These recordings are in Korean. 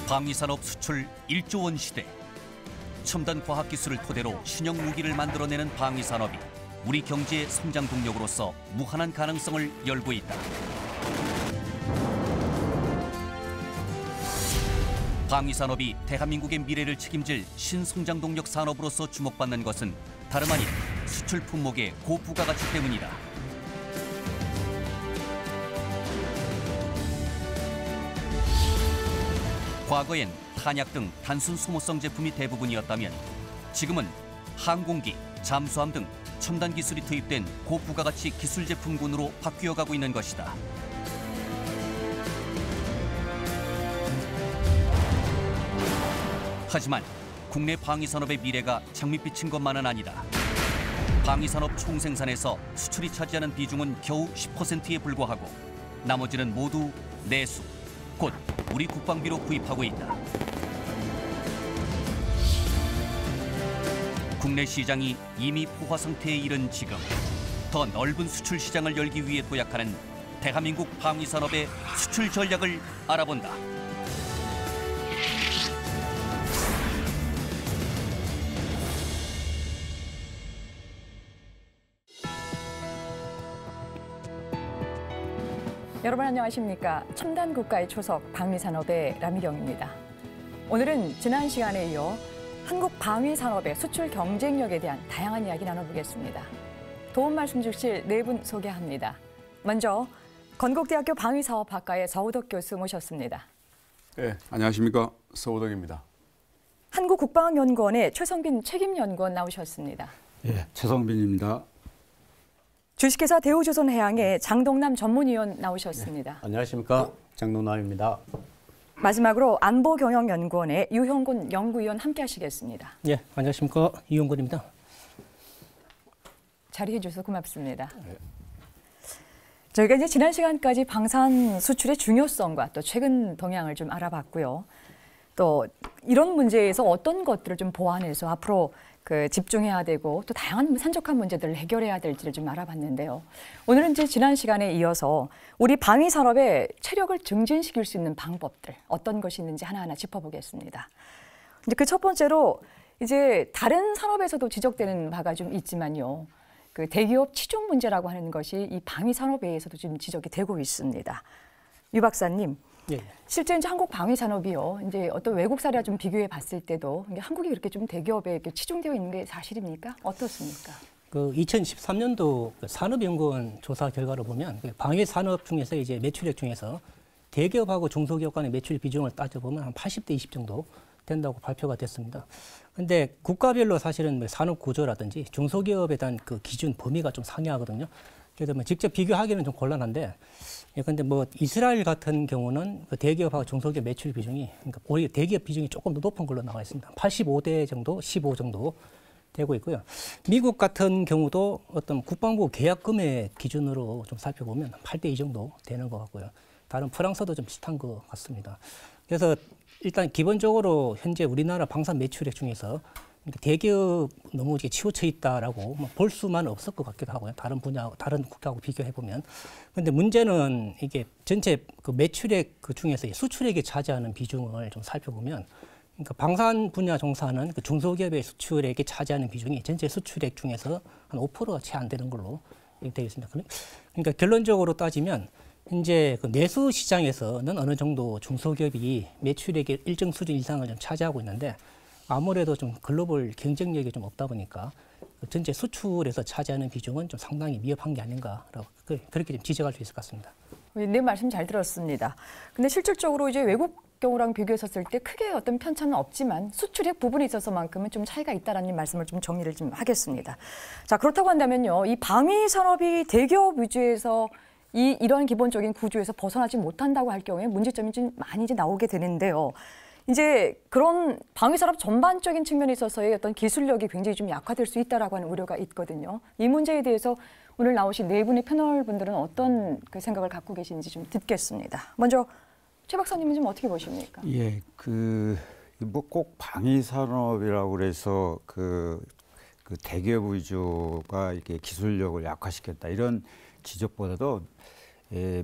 방위산업 수출 1조 원 시대. 첨단 과학기술을 토대로 신형 무기를 만들어내는 방위산업이 우리 경제의 성장 동력으로서 무한한 가능성을 열고 있다. 방위산업이 대한민국의 미래를 책임질 신성장 동력 산업으로서 주목받는 것은 다름 아닌 수출 품목의 고부가가치 때문이다. 과거엔 탄약 등 단순 소모성 제품이 대부분이었다면 지금은 항공기, 잠수함 등 첨단 기술이 투입된 고부가가치 기술 제품군으로 바뀌어가고 있는 것이다. 하지만 국내 방위산업의 미래가 장밋빛인 것만은 아니다. 방위산업 총생산에서 수출이 차지하는 비중은 겨우 10%에 불과하고 나머지는 모두 내수, 곧 우리 국방비로 구입하고 있다. 국내 시장이 이미 포화 상태에 이른 지금 더 넓은 수출 시장을 열기 위해 도약하는 대한민국 방위산업의 수출 전략을 알아본다. 여러분 안녕하십니까? 첨단 국가의 초석 방위산업의 라미경입니다. 오늘은 지난 시간에 이어 한국 방위산업의 수출 경쟁력에 대한 다양한 이야기 나눠보겠습니다. 도움 말씀 주실 네 분 소개합니다. 먼저 건국대학교 방위사업학과의 서우덕 교수 모셨습니다. 네, 안녕하십니까? 서우덕입니다. 한국국방연구원의 최성빈 책임연구원 나오셨습니다. 네, 최성빈입니다. 주식회사 대우조선해양의 장동남 전문위원 나오셨습니다. 네, 안녕하십니까? 장동남입니다. 마지막으로 안보경영연구원의 유형군 연구위원 함께 하시겠습니다. 예, 안녕하십니까? 이용근입니다. 자리해 주셔서 고맙습니다. 네. 저희가 이제 지난 시간까지 방산 수출의 중요성과 또 최근 동향을 좀 알아봤고요. 또 이런 문제에서 어떤 것들을 좀 보완해서 앞으로 집중해야 되고 또 다양한 산적한 문제들을 해결해야 될지를 좀 알아봤는데요. 오늘은 이제 지난 시간에 이어서 우리 방위 산업의 체력을 증진시킬 수 있는 방법들 어떤 것이 있는지 하나하나 짚어보겠습니다. 이제 그 첫 번째로 이제 다른 산업에서도 지적되는 바가 좀 있지만요. 대기업 치중 문제라고 하는 것이 이 방위 산업에서도 지금 지적이 되고 있습니다. 유 박사님. 예. 실제 이제 한국 방위 산업이요. 이제 어떤 외국 사례와 좀 비교해 봤을 때도 한국이 그렇게 좀 대기업에 이렇게 치중되어 있는 게 사실입니까? 어떻습니까? 2013년도 산업연구원 조사 결과를 보면 방위 산업 중에서 이제 매출액 중에서 대기업하고 중소기업 간의 매출 비중을 따져보면 한 80대 20 정도 된다고 발표가 됐습니다. 근데 국가별로 사실은 산업 구조라든지 중소기업에 대한 기준 범위가 좀 상이하거든요. 그래서 직접 비교하기는 좀 곤란한데, 그런데 이스라엘 같은 경우는 대기업하고 중소기업 매출 비중이, 그러니까 오히려 대기업 비중이 조금 더 높은 걸로 나와 있습니다. 85대 정도, 15 정도 되고 있고요. 미국 같은 경우도 어떤 국방부 계약금액 기준으로 좀 살펴보면 8대 2 정도 되는 것 같고요. 다른 프랑스도 좀 비슷한 것 같습니다. 그래서 일단 기본적으로 현재 우리나라 방산 매출액 중에서 대기업 너무 치우쳐 있다라고 볼 수만 없을 것 같기도 하고요. 다른 분야, 다른 국가하고 비교해 보면. 그런데 문제는 이게 전체 매출액 중에서 수출액이 차지하는 비중을 좀 살펴보면, 그러니까 방산 분야 종사하는 중소기업의 수출액이 차지하는 비중이 전체 수출액 중에서 한 5%가 채 안 되는 걸로 되어 있습니다. 그러니까 결론적으로 따지면 현재 내수 시장에서는 어느 정도 중소기업이 매출액의 일정 수준 이상을 좀 차지하고 있는데, 아무래도 좀 글로벌 경쟁력이 좀 없다 보니까 전체 수출에서 차지하는 비중은 좀 상당히 미흡한 게 아닌가라고 그렇게 좀 지적할 수 있을 것 같습니다. 네 말씀 잘 들었습니다. 근데 실질적으로 이제 외국 경우랑 비교했었을 때 크게 어떤 편차는 없지만 수출액 부분에 있어서만큼은 좀 차이가 있다라는 말씀을 좀 정리를 좀 하겠습니다. 자, 그렇다고 한다면요, 이 방위 산업이 대기업 위주에서 이런 기본적인 구조에서 벗어나지 못한다고 할 경우에 문제점이 좀 많이 이제 나오게 되는데요. 이제 그런 방위 산업 전반적인 측면에 있어서의 어떤 기술력이 굉장히 좀 약화될 수 있다라고 하는 우려가 있거든요. 이 문제에 대해서 오늘 나오신 네 분의 패널 분들은 어떤 그 생각을 갖고 계신지 좀 듣겠습니다. 먼저 최 박사님은 좀 어떻게 보십니까? 예, 뭐 꼭 방위 산업이라고 그래서 그 대기업 위주가 이렇게 기술력을 약화시켰다 이런 지적보다도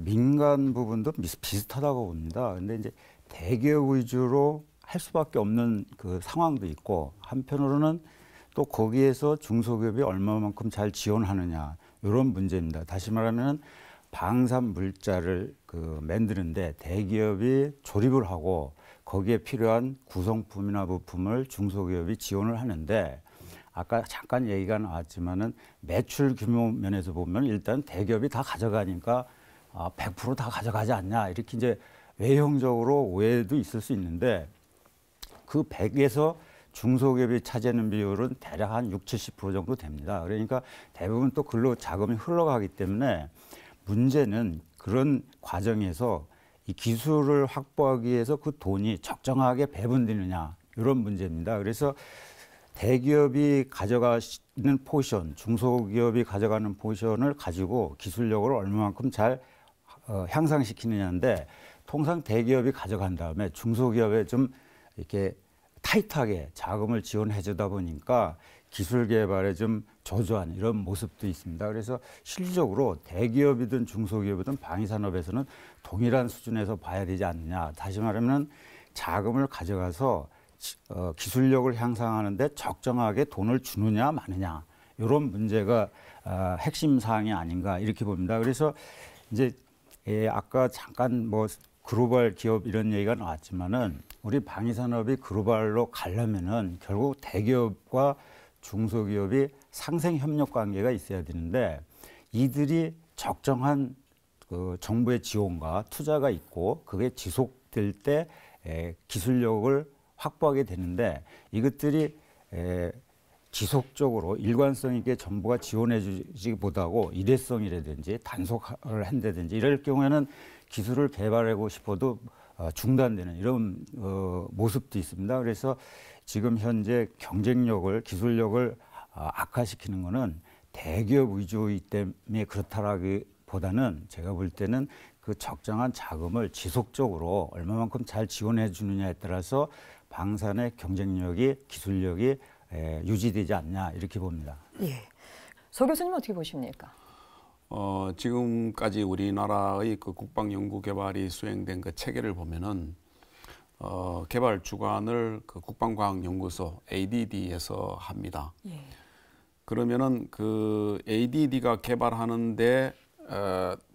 민간 부분도 비슷하다고 봅니다. 근데 이제 대기업 위주로 할 수밖에 없는 그 상황도 있고 한편으로는 또 거기에서 중소기업이 얼마만큼 잘 지원하느냐 이런 문제입니다. 다시 말하면 방산 물자를 만드는데 대기업이 조립을 하고 거기에 필요한 구성품이나 부품을 중소기업이 지원을 하는데 아까 잠깐 얘기가 나왔지만은 매출 규모 면에서 보면 일단 대기업이 다 가져가니까 100% 다 가져가지 않냐 이렇게 이제 외형적으로 오해도 있을 수 있는데 그 100에서 중소기업이 차지하는 비율은 대략 한 60~70% 정도 됩니다. 그러니까 대부분 또 글로 자금이 흘러가기 때문에 문제는 그런 과정에서 이 기술을 확보하기 위해서 그 돈이 적정하게 배분되느냐 이런 문제입니다. 그래서 대기업이 가져가는 포션, 중소기업이 가져가는 포션을 가지고 기술력을 얼마만큼 잘 향상시키느냐인데 통상 대기업이 가져간 다음에 중소기업에 좀 이렇게 타이트하게 자금을 지원해 주다 보니까 기술 개발에 좀 저조한 이런 모습도 있습니다. 그래서 실질적으로 대기업이든 중소기업이든 방위산업에서는 동일한 수준에서 봐야 되지 않느냐. 다시 말하면 자금을 가져가서 기술력을 향상하는데 적정하게 돈을 주느냐 마느냐 이런 문제가 핵심 사항이 아닌가 이렇게 봅니다. 그래서 이제 아까 잠깐 뭐 글로벌 기업 이런 얘기가 나왔지만은 우리 방위산업이 글로벌로 가려면은 결국 대기업과 중소기업이 상생 협력 관계가 있어야 되는데 이들이 적정한 그 정부의 지원과 투자가 있고 그게 지속될 때 기술력을 확보하게 되는데 이것들이 지속적으로 일관성 있게 정부가 지원해 주지보다고 일회성이라든지 단속을 한다든지 이럴 경우에는 기술을 개발하고 싶어도 중단되는 이런 모습도 있습니다. 그래서 지금 현재 경쟁력을 기술력을 악화시키는 것은 대기업 위주이기 때문에 그렇다라기보다는 제가 볼 때는 그 적정한 자금을 지속적으로 얼마만큼 잘 지원해 주느냐에 따라서 방산의 경쟁력이 기술력이 유지되지 않냐 이렇게 봅니다. 예, 서 교수님 어떻게 보십니까? 지금까지 우리나라의 그 국방연구개발이 수행된 그 체계를 보면은 개발 주관을 그 국방과학연구소 ADD에서 합니다. 예. 그러면은 그 ADD가 개발하는데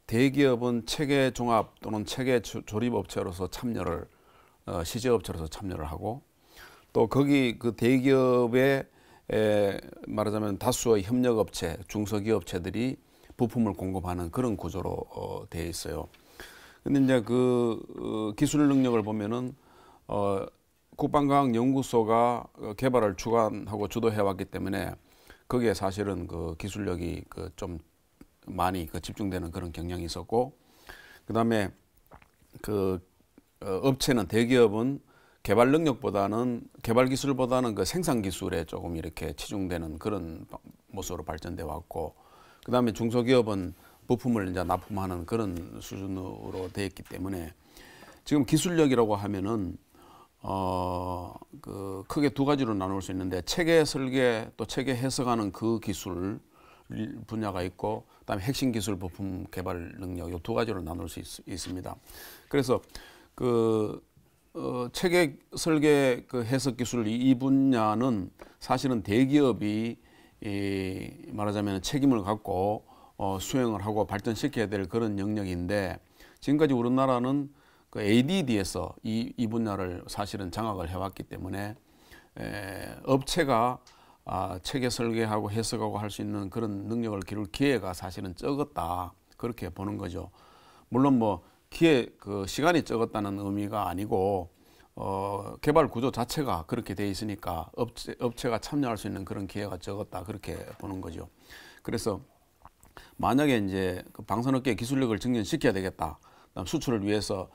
대기업은 체계 종합 또는 체계 조립 업체로서 참여를 시제 업체로서 참여를 하고 또 거기 그 대기업의 말하자면 다수의 협력 업체, 중소기업 업체들이 부품을 공급하는 그런 구조로 되어 있어요. 근데 이제 그 기술 능력을 보면은 국방과학연구소가 개발을 주관하고 주도해 왔기 때문에 거기에 사실은 그 기술력이 그 좀 많이 그 집중되는 그런 경향이 있었고, 그다음에 그 업체는 대기업은 개발 능력보다는 개발 기술보다는 그 생산 기술에 조금 이렇게 치중되는 그런 모습으로 발전돼 왔고, 그다음에 중소기업은 부품을 이제 납품하는 그런 수준으로 되어 있기 때문에 지금 기술력이라고 하면은 그 크게 두 가지로 나눌 수 있는데 체계 설계 또 체계 해석하는 그 기술 분야가 있고 그다음에 핵심 기술 부품 개발 능력 이 두 가지로 나눌 수 있습니다. 그래서 그 체계 설계 그 해석 기술 이 분야는 사실은 대기업이 말하자면 책임을 갖고 수행을 하고 발전시켜야 될 그런 영역인데 지금까지 우리나라는 그 ADD에서 이 분야를 사실은 장악을 해왔기 때문에 업체가 체계 설계하고 해석하고 할 수 있는 그런 능력을 기를 기회가 사실은 적었다 그렇게 보는 거죠. 물론 뭐 그 시간이 적었다는 의미가 아니고 개발 구조 자체가 그렇게 돼 있으니까 업체가 참여할 수 있는 그런 기회가 적었다 그렇게 보는 거죠. 그래서 만약에 이제 그 방산업계 기술력을 증진시켜야 되겠다. 그다음 수출을 위해서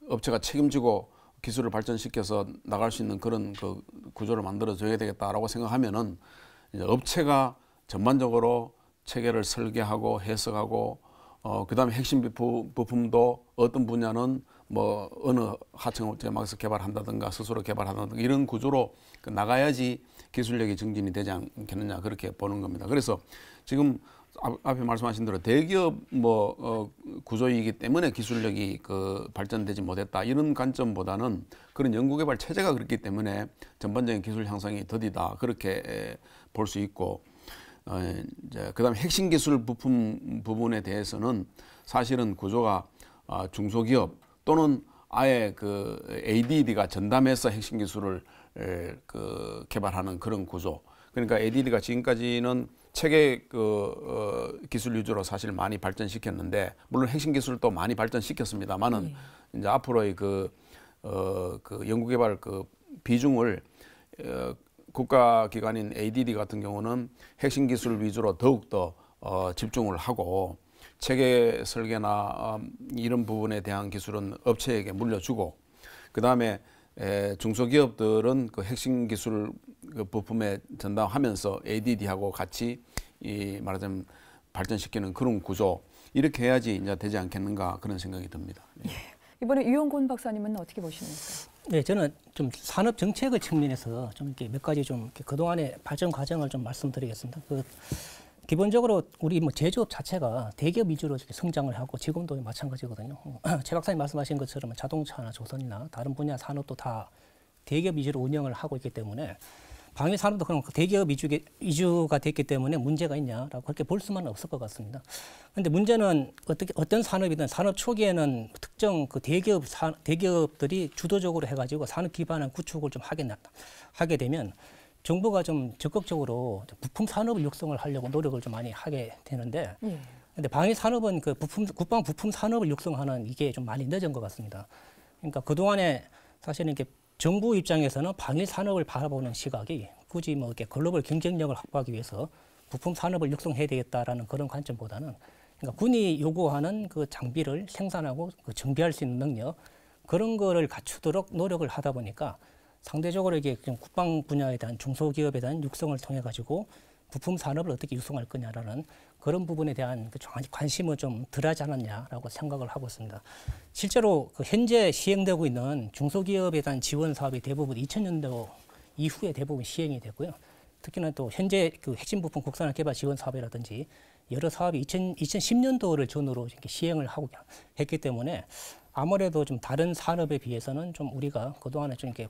업체가 책임지고 기술을 발전시켜서 나갈 수 있는 그런 그 구조를 만들어줘야 되겠다라고 생각하면은 이제 업체가 전반적으로 체계를 설계하고 해석하고 그다음에 핵심 부품도 어떤 분야는 뭐 어느 하청업체가 막서 개발한다든가 스스로 개발한다든가 이런 구조로 나가야지 기술력이 증진이 되지 않겠느냐 그렇게 보는 겁니다. 그래서 지금 앞에 말씀하신 대로 대기업 구조이기 때문에 기술력이 발전되지 못했다 이런 관점보다는 그런 연구개발 체제가 그렇기 때문에 전반적인 기술 향상이 더디다 그렇게 볼 수 있고 이제 그다음에 핵심 기술 부분에 대해서는 사실은 구조가 중소기업 또는 아예 ADD가 전담해서 핵심 기술을 개발하는 그런 구조. 그러니까 ADD가 지금까지는 체계 기술 위주로 사실 많이 발전시켰는데 물론 핵심 기술도 많이 발전시켰습니다만은 이제 앞으로의 연구개발 비중을 국가기관인 ADD 같은 경우는 핵심 기술 위주로 더욱더 집중을 하고 체계 설계나 이런 부분에 대한 기술은 업체에게 물려주고 그 다음에 중소기업들은 그 핵심 기술 부품에 전담하면서 ADD하고 같이 말하자면 발전시키는 그런 구조 이렇게 해야지 이제 되지 않겠는가 그런 생각이 듭니다. 예. 이번에 유영곤 박사님은 어떻게 보십니까? 네, 저는 좀 산업 정책의 측면에서 좀 이렇게 몇 가지 좀 이렇게 그동안의 발전 과정을 좀 말씀드리겠습니다. 기본적으로 우리 제조업 자체가 대기업 위주로 이렇게 성장을 하고 지금도 마찬가지거든요. 최 박사님 말씀하신 것처럼 자동차나 조선이나 다른 분야 산업도 다 대기업 위주로 운영을 하고 있기 때문에 방위 산업도 그런 대기업 위주가 됐기 때문에 문제가 있냐라고 그렇게 볼 수만은 없을 것 같습니다. 그런데 문제는 어떤 산업이든 산업 초기에는 특정 대기업들이 주도적으로 해가지고 산업 기반한 구축을 좀 하게 되면 정부가 좀 적극적으로 부품 산업을 육성을 하려고 노력을 좀 많이 하게 되는데, 근데 방위 산업은 국방 부품 산업을 육성하는 이게 좀 많이 늦은 것 같습니다. 그러니까 그동안에 사실은 이렇게 정부 입장에서는 방위 산업을 바라보는 시각이 굳이 뭐 이렇게 글로벌 경쟁력을 확보하기 위해서 부품 산업을 육성해야 되겠다라는 그런 관점보다는 그러니까 군이 요구하는 그 장비를 생산하고 정비할 수 있는 능력 그런 거를 갖추도록 노력을 하다 보니까 상대적으로 이게 국방 분야에 대한 중소기업에 대한 육성을 통해 가지고 부품 산업을 어떻게 육성할 거냐라는 그런 부분에 대한 관심을 좀 덜하지 않았냐라고 생각을 하고 있습니다. 실제로 현재 시행되고 있는 중소기업에 대한 지원 사업이 대부분 2000년도 이후에 대부분 시행이 됐고요. 특히나 또 현재 핵심 부품 국산화 개발 지원 사업이라든지 여러 사업이 2010년도를 전후로 이렇게 시행을 했기 때문에 아무래도 좀 다른 산업에 비해서는 좀 우리가 그동안에 좀 이렇게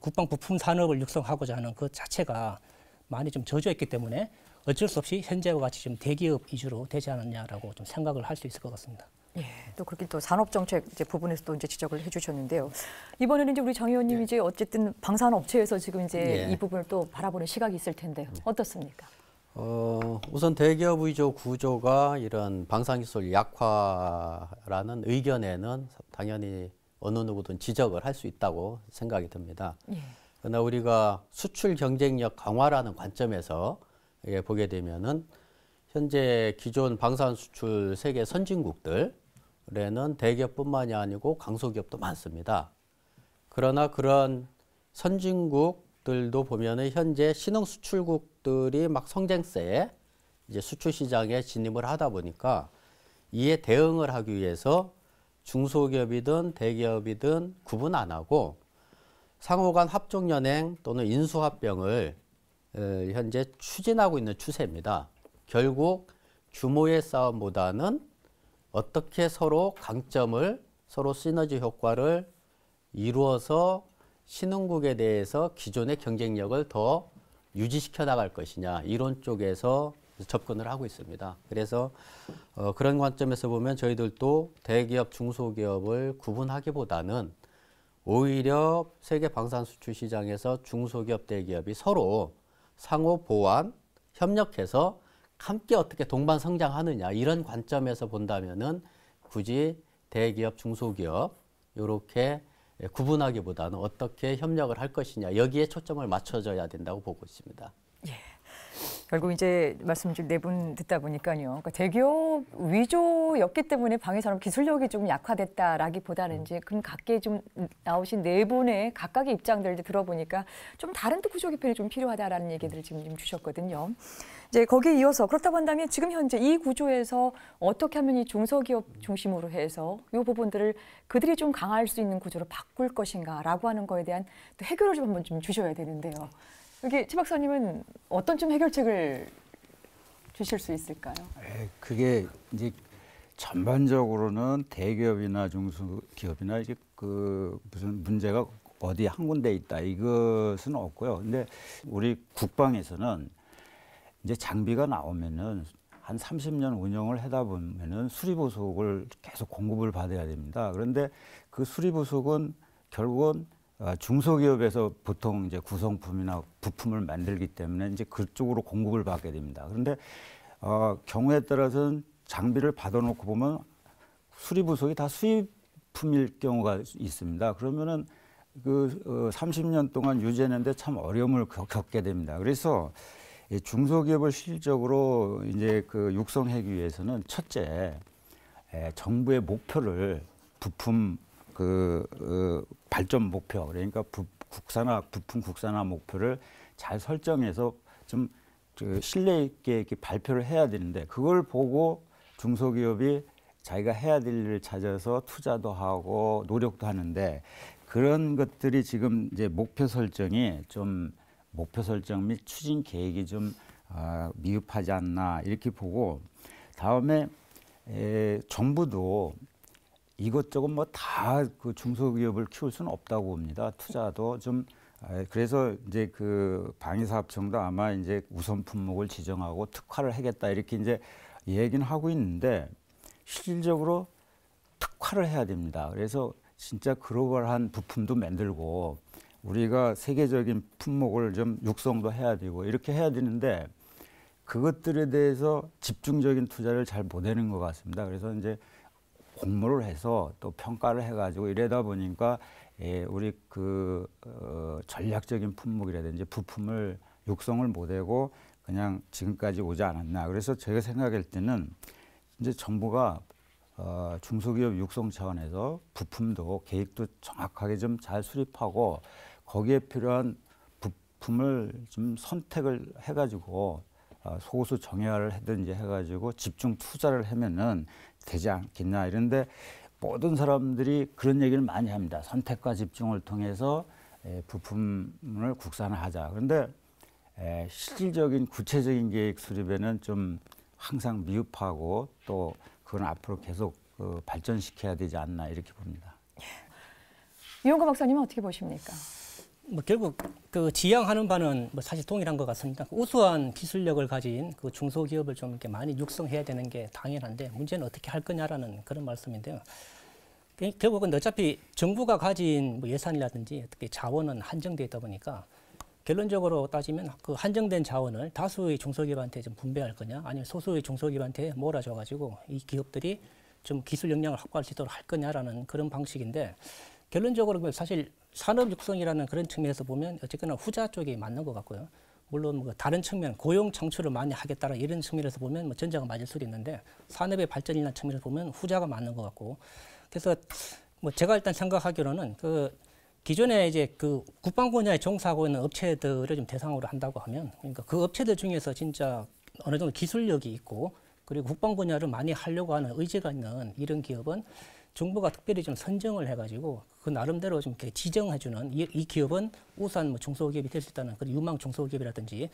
국방 부품 산업을 육성하고자 하는 그 자체가 많이 좀 저조했기 때문에 어쩔 수 없이 현재와 같이 좀 대기업 위주로 되지 않았냐라고 좀 생각을 할 수 있을 것 같습니다. 예, 또 그렇게 또 산업정책 부분에서 또 이제 지적을 해주셨는데요. 이번에는 이제 우리 정 의원님 이제 어쨌든 방산업체에서 지금 이제 이 부분을 또 바라보는 시각이 있을 텐데요. 어떻습니까? 우선 대기업 위주 구조가 이런 방산기술 약화라는 의견에는 당연히 어느 누구든 지적을 할 수 있다고 생각이 듭니다. 그러나 우리가 수출 경쟁력 강화라는 관점에서 보게 되면은 현재 기존 방산 수출 세계 선진국들에는 대기업뿐만이 아니고 강소기업도 많습니다. 그러나 그런 선진국들도 보면은 현재 신흥 수출국들이 막 성장세에 이제 수출 시장에 진입을 하다 보니까 이에 대응을 하기 위해서 중소기업이든 대기업이든 구분 안 하고 상호 간 합종연행 또는 인수합병을 현재 추진하고 있는 추세입니다. 결국 규모의 싸움보다는 어떻게 서로 강점을 서로 시너지 효과를 이루어서 신흥국에 대해서 기존의 경쟁력을 더 유지시켜 나갈 것이냐 이런 쪽에서 접근을 하고 있습니다. 그래서 그런 관점에서 보면 저희들도 대기업, 중소기업을 구분하기보다는 오히려 세계 방산 수출 시장에서 중소기업, 대기업이 서로 상호 보완, 협력해서 함께 어떻게 동반 성장하느냐 이런 관점에서 본다면은 굳이 대기업, 중소기업 이렇게 구분하기보다는 어떻게 협력을 할 것이냐 여기에 초점을 맞춰줘야 된다고 보고 있습니다. 결국 이제 말씀 좀 네 분 듣다 보니까요. 그러니까 대기업 위주였기 때문에 방위산업 기술력이 좀 약화됐다라기보다는 이제 그럼 각계 좀 나오신 네 분의 각각의 입장들을 들어보니까 좀 다른 또 구조 개편이 좀 필요하다라는 얘기들을 지금 좀 주셨거든요. 이제 거기에 이어서 그렇다고 한다면 지금 현재 이 구조에서 어떻게 하면 이 중소기업 중심으로 해서 이 부분들을 그들이 좀 강화할 수 있는 구조로 바꿀 것인가라고 하는 거에 대한 또 해결을 좀 한번 좀 주셔야 되는데요. 여기 최 박사님은 어떤 좀 해결책을 주실 수 있을까요? 그게 이제 전반적으로는 대기업이나 중소기업이나 이제 그 무슨 문제가 어디 한 군데 있다 이것은 없고요. 근데 우리 국방에서는 이제 장비가 나오면은 한 30년 운영을 하다 보면은 수리보속을 계속 공급을 받아야 됩니다. 그런데 그 수리보속은 결국은 중소기업에서 보통 이제 구성품이나 부품을 만들기 때문에 이제 그쪽으로 공급을 받게 됩니다. 그런데 경우에 따라서는 장비를 받아놓고 보면 수리부속이 다 수입품일 경우가 있습니다. 그러면은 그 30년 동안 유지하는데 참 어려움을 겪게 됩니다. 그래서 중소기업을 실질적으로 이제 그 육성하기 위해서는 첫째, 정부의 목표를 부품 발전 목표, 그러니까 부품 국산화 목표를 잘 설정해서 좀 신뢰 있게 이렇게 발표를 해야 되는데 그걸 보고 중소기업이 자기가 해야 될 일을 찾아서 투자도 하고 노력도 하는데 그런 것들이 지금 이제 목표 설정 및 추진 계획이 좀 미흡하지 않나 이렇게 보고 다음에 정부도 이것저것 뭐 다 그 중소기업을 키울 수는 없다고 봅니다. 투자도 좀 그래서 이제 그 방위사업청도 아마 이제 우선 품목을 지정하고 특화를 하겠다 이렇게 이제 얘기는 하고 있는데 실질적으로 특화를 해야 됩니다. 그래서 진짜 글로벌한 부품도 만들고 우리가 세계적인 품목을 좀 육성도 해야 되고 이렇게 해야 되는데 그것들에 대해서 집중적인 투자를 잘 못 하는 것 같습니다. 그래서 이제 공모를 해서 또 평가를 해가지고 이러다 보니까 우리 그 전략적인 품목이라든지 부품을 육성을 못하고 그냥 지금까지 오지 않았나. 그래서 제가 생각할 때는 이제 정부가 중소기업 육성 차원에서 부품도 계획도 정확하게 좀 잘 수립하고 거기에 필요한 부품을 좀 선택을 해가지고 소수 정예화를 하든지 해가지고 집중 투자를 하면은 되지 않겠냐 이런데 모든 사람들이 그런 얘기를 많이 합니다. 선택과 집중을 통해서 부품을 국산화하자. 그런데 실질적인 구체적인 계획 수립에는 좀 항상 미흡하고 또 그건 앞으로 계속 발전시켜야 되지 않나 이렇게 봅니다. 이용과 박사님은 어떻게 보십니까? 뭐 결국 그 지향하는 바는 뭐 사실 동일한 것 같습니다. 우수한 기술력을 가진 그 중소기업을 좀 이렇게 많이 육성해야 되는 게 당연한데 문제는 어떻게 할 거냐라는 그런 말씀인데요. 결국은 어차피 정부가 가진 뭐 예산이라든지 어떻게 자원은 한정되어 있다 보니까 결론적으로 따지면 그 한정된 자원을 다수의 중소기업한테 좀 분배할 거냐 아니면 소수의 중소기업한테 몰아줘가지고 이 기업들이 좀 기술 역량을 확보할 수 있도록 할 거냐라는 그런 방식인데 결론적으로 사실 산업 육성이라는 그런 측면에서 보면 어쨌거나 후자 쪽이 맞는 것 같고요. 물론 뭐 다른 측면, 고용 창출을 많이 하겠다라 이런 측면에서 보면 뭐 전자가 맞을 수도 있는데 산업의 발전이라는 측면에서 보면 후자가 맞는 것 같고 그래서 뭐 제가 일단 생각하기로는 그 기존에 이제 그 국방 분야에 종사하고 있는 업체들을 좀 대상으로 한다고 하면 그러니까 그 업체들 중에서 진짜 어느 정도 기술력이 있고 그리고 국방 분야를 많이 하려고 하는 의지가 있는 이런 기업은 정부가 특별히 좀 선정을 해가지고 그 나름대로 좀 이렇게 지정해주는 이 기업은 우수한 뭐 중소기업이 될 수 있다는 그런 유망 중소기업이라든지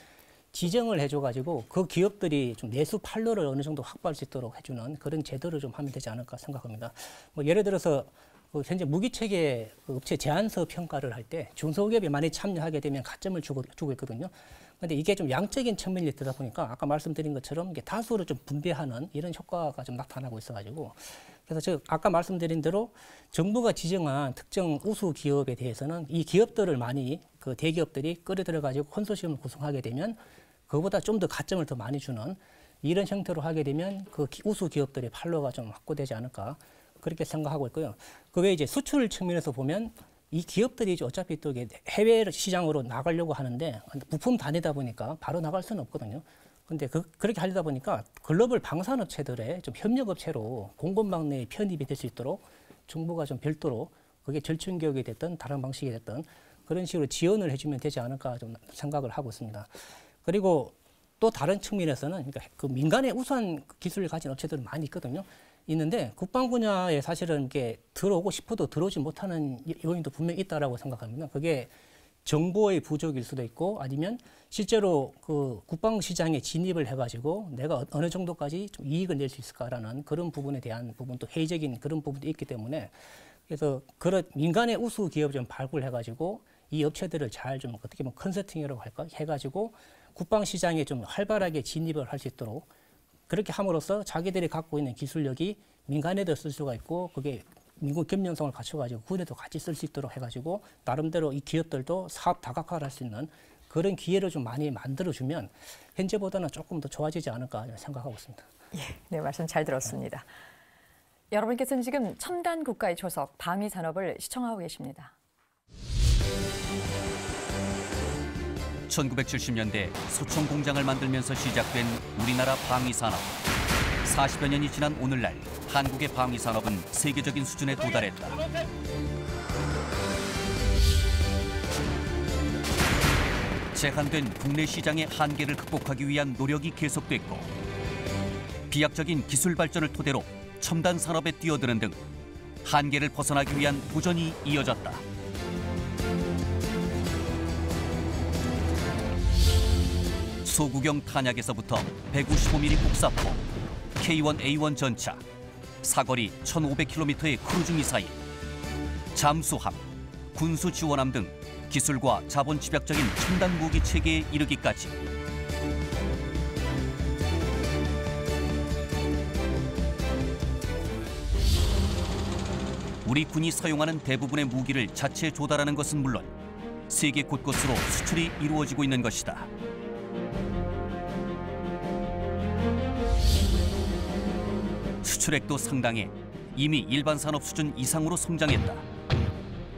지정을 해줘가지고 그 기업들이 좀 내수 판로를 어느 정도 확보할 수 있도록 해주는 그런 제도를 좀 하면 되지 않을까 생각합니다. 뭐 예를 들어서 그 현재 무기체계 업체 제안서 평가를 할 때 중소기업이 많이 참여하게 되면 가점을 주고 있거든요. 근데 이게 좀 양적인 측면이 되다 보니까 아까 말씀드린 것처럼 이게 다수를 좀 분배하는 이런 효과가 좀 나타나고 있어가지고 그래서 저 아까 말씀드린 대로 정부가 지정한 특정 우수 기업에 대해서는 이 기업들을 많이 그 대기업들이 끌어들여가지고 컨소시엄을 구성하게 되면 그거보다 좀 더 가점을 더 많이 주는 이런 형태로 하게 되면 그 우수 기업들의 판로가 좀 확보되지 않을까 그렇게 생각하고 있고요. 그 외에 이제 수출 측면에서 보면 이 기업들이 이제 어차피 또 이게 해외 시장으로 나가려고 하는데 부품 다 내다 보니까 바로 나갈 수는 없거든요. 근데 그렇게 하려다 보니까 글로벌 방산업체들의 좀 협력업체로 공급망 내에 편입이 될 수 있도록 정부가 좀 별도로 그게 절충교육이 됐든 다른 방식이 됐든 그런 식으로 지원을 해주면 되지 않을까 좀 생각을 하고 있습니다. 그리고 또 다른 측면에서는 그러니까 그 민간의 우수한 기술을 가진 업체들은 많이 있는데 국방 분야에 사실은 이게 들어오고 싶어도 들어오지 못하는 요인도 분명히 있다라고 생각합니다. 그게 정보의 부족일 수도 있고 아니면 실제로 그 국방 시장에 진입을 해가지고 내가 어느 정도까지 좀 이익을 낼 수 있을까라는 그런 부분에 대한 부분도 회의적인 그런 부분도 있기 때문에 그래서 그런 민간의 우수 기업을 좀 발굴해가지고 이 업체들을 잘 좀 어떻게 보면 컨설팅이라고 할까 해가지고 국방 시장에 좀 활발하게 진입을 할 수 있도록 그렇게 함으로써 자기들이 갖고 있는 기술력이 민간에도 쓸 수가 있고 그게 민국 겸연성을 갖춰가지고 군에도 같이 쓸 수 있도록 해가지고 나름대로 이 기업들도 사업 다각화를 할 수 있는 그런 기회를 좀 많이 만들어주면 현재보다는 조금 더 좋아지지 않을까 생각하고 있습니다. 예, 네, 말씀 잘 들었습니다. 여러분께서는 지금 첨단 국가의 초석 방위 산업을 시청하고 계십니다. 1970년대 소총 공장을 만들면서 시작된 우리나라 방위 산업. 40여 년이 지난 오늘날 한국의 방위 산업은 세계적인 수준에 도달했다. 제한된 국내 시장의 한계를 극복하기 위한 노력이 계속됐고 비약적인 기술 발전을 토대로 첨단 산업에 뛰어드는 등 한계를 벗어나기 위한 도전이 이어졌다. 소구경 탄약에서부터 155mm 곡사포, K1A1 전차, 사거리 1,500km의 크루즈 미사일, 잠수함, 군수 지원함 등 기술과 자본 집약적인 첨단 무기 체계에 이르기까지 우리 군이 사용하는 대부분의 무기를 자체 조달하는 것은 물론 세계 곳곳으로 수출이 이루어지고 있는 것이다. 수출액도 상당해 이미 일반 산업 수준 이상으로 성장했다.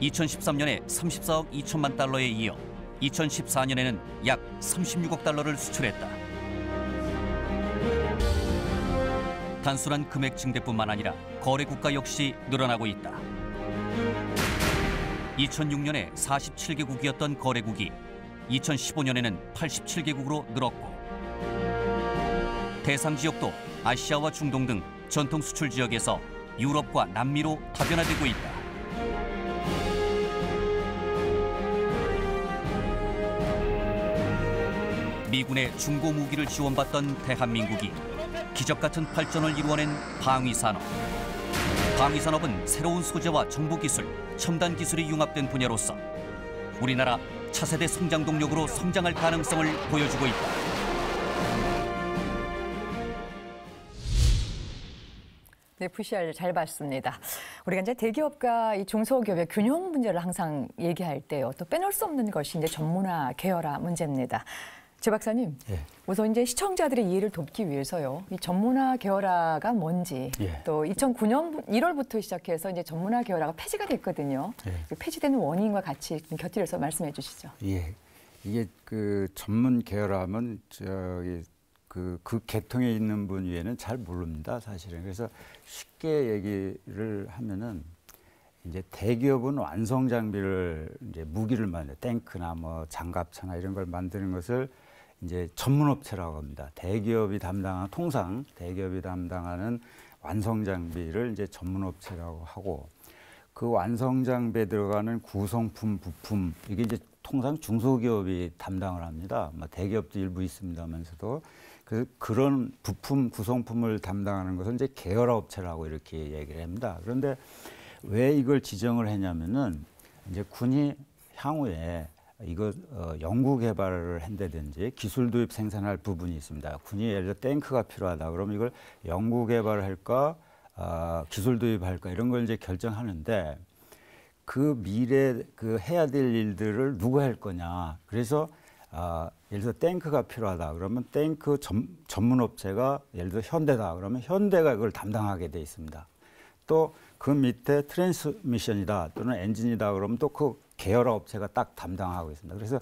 2013년에 34억 2천만 달러에 이어 2014년에는 약 36억 달러를 수출했다. 단순한 금액 증대뿐만 아니라 거래 국가 역시 늘어나고 있다. 2006년에 47개국이었던 거래국이 2015년에는 87개국으로 늘었고 대상 지역도 아시아와 중동 등 전통 수출 지역에서 유럽과 남미로 다변화되고 있다. 미군의 중고 무기를 지원받던 대한민국이 기적 같은 발전을 이루어낸 방위산업. 방위산업은 새로운 소재와 정보 기술, 첨단 기술이 융합된 분야로서 우리나라 차세대 성장 동력으로 성장할 가능성을 보여주고 있다. 네, VCR 잘 봤습니다. 우리가 이제 대기업과 이 중소기업의 균형 문제를 항상 얘기할 때요. 또 빼놓을 수 없는 것이 이제 전문화, 계열화 문제입니다. 조 박사님, 예. 우선 이제 시청자들의 이해를 돕기 위해서요. 이 전문화, 계열화가 뭔지, 예. 또 2009년 1월부터 시작해서 이제 전문화, 계열화가 폐지가 됐거든요. 예. 그 폐지되는 원인과 같이 곁들여서 말씀해 주시죠. 예, 이게 그 전문 계열하면 저기 그 계통에 있는 분 위에는 잘 모릅니다, 사실은. 그래서 쉽게 얘기를 하면은 이제 대기업은 완성 장비를 이제 무기를 만들 탱크나 뭐 장갑차나 이런 걸 만드는 것을 이제 전문 업체라고 합니다. 대기업이 담당하는 통상 대기업이 담당하는 완성 장비를 이제 전문 업체라고 하고 그 완성 장비에 들어가는 구성품, 부품 이게 이제 통상 중소기업이 담당을 합니다. 뭐 대기업도 일부 있습니다만서도 그런 부품, 구성품을 담당하는 것은 이제 계열화 업체라고 이렇게 얘기를 합니다. 그런데 왜 이걸 지정을 했냐면은 이제 군이 향후에 이거 연구 개발을 한다든지 기술 도입 생산할 부분이 있습니다. 군이 예를 들어 탱크가 필요하다. 그러면 이걸 연구 개발을 할까, 기술 도입할까 이런 걸 이제 결정하는데 그 미래 그 해야 될 일들을 누가 할 거냐. 그래서 예를 들어 탱크가 필요하다. 그러면 탱크 전문 업체가 예를 들어 현대다. 그러면 현대가 이걸 담당하게 돼 있습니다. 또 그 밑에 트랜스미션이다 또는 엔진이다 그러면 또 그 계열화 업체가 딱 담당하고 있습니다. 그래서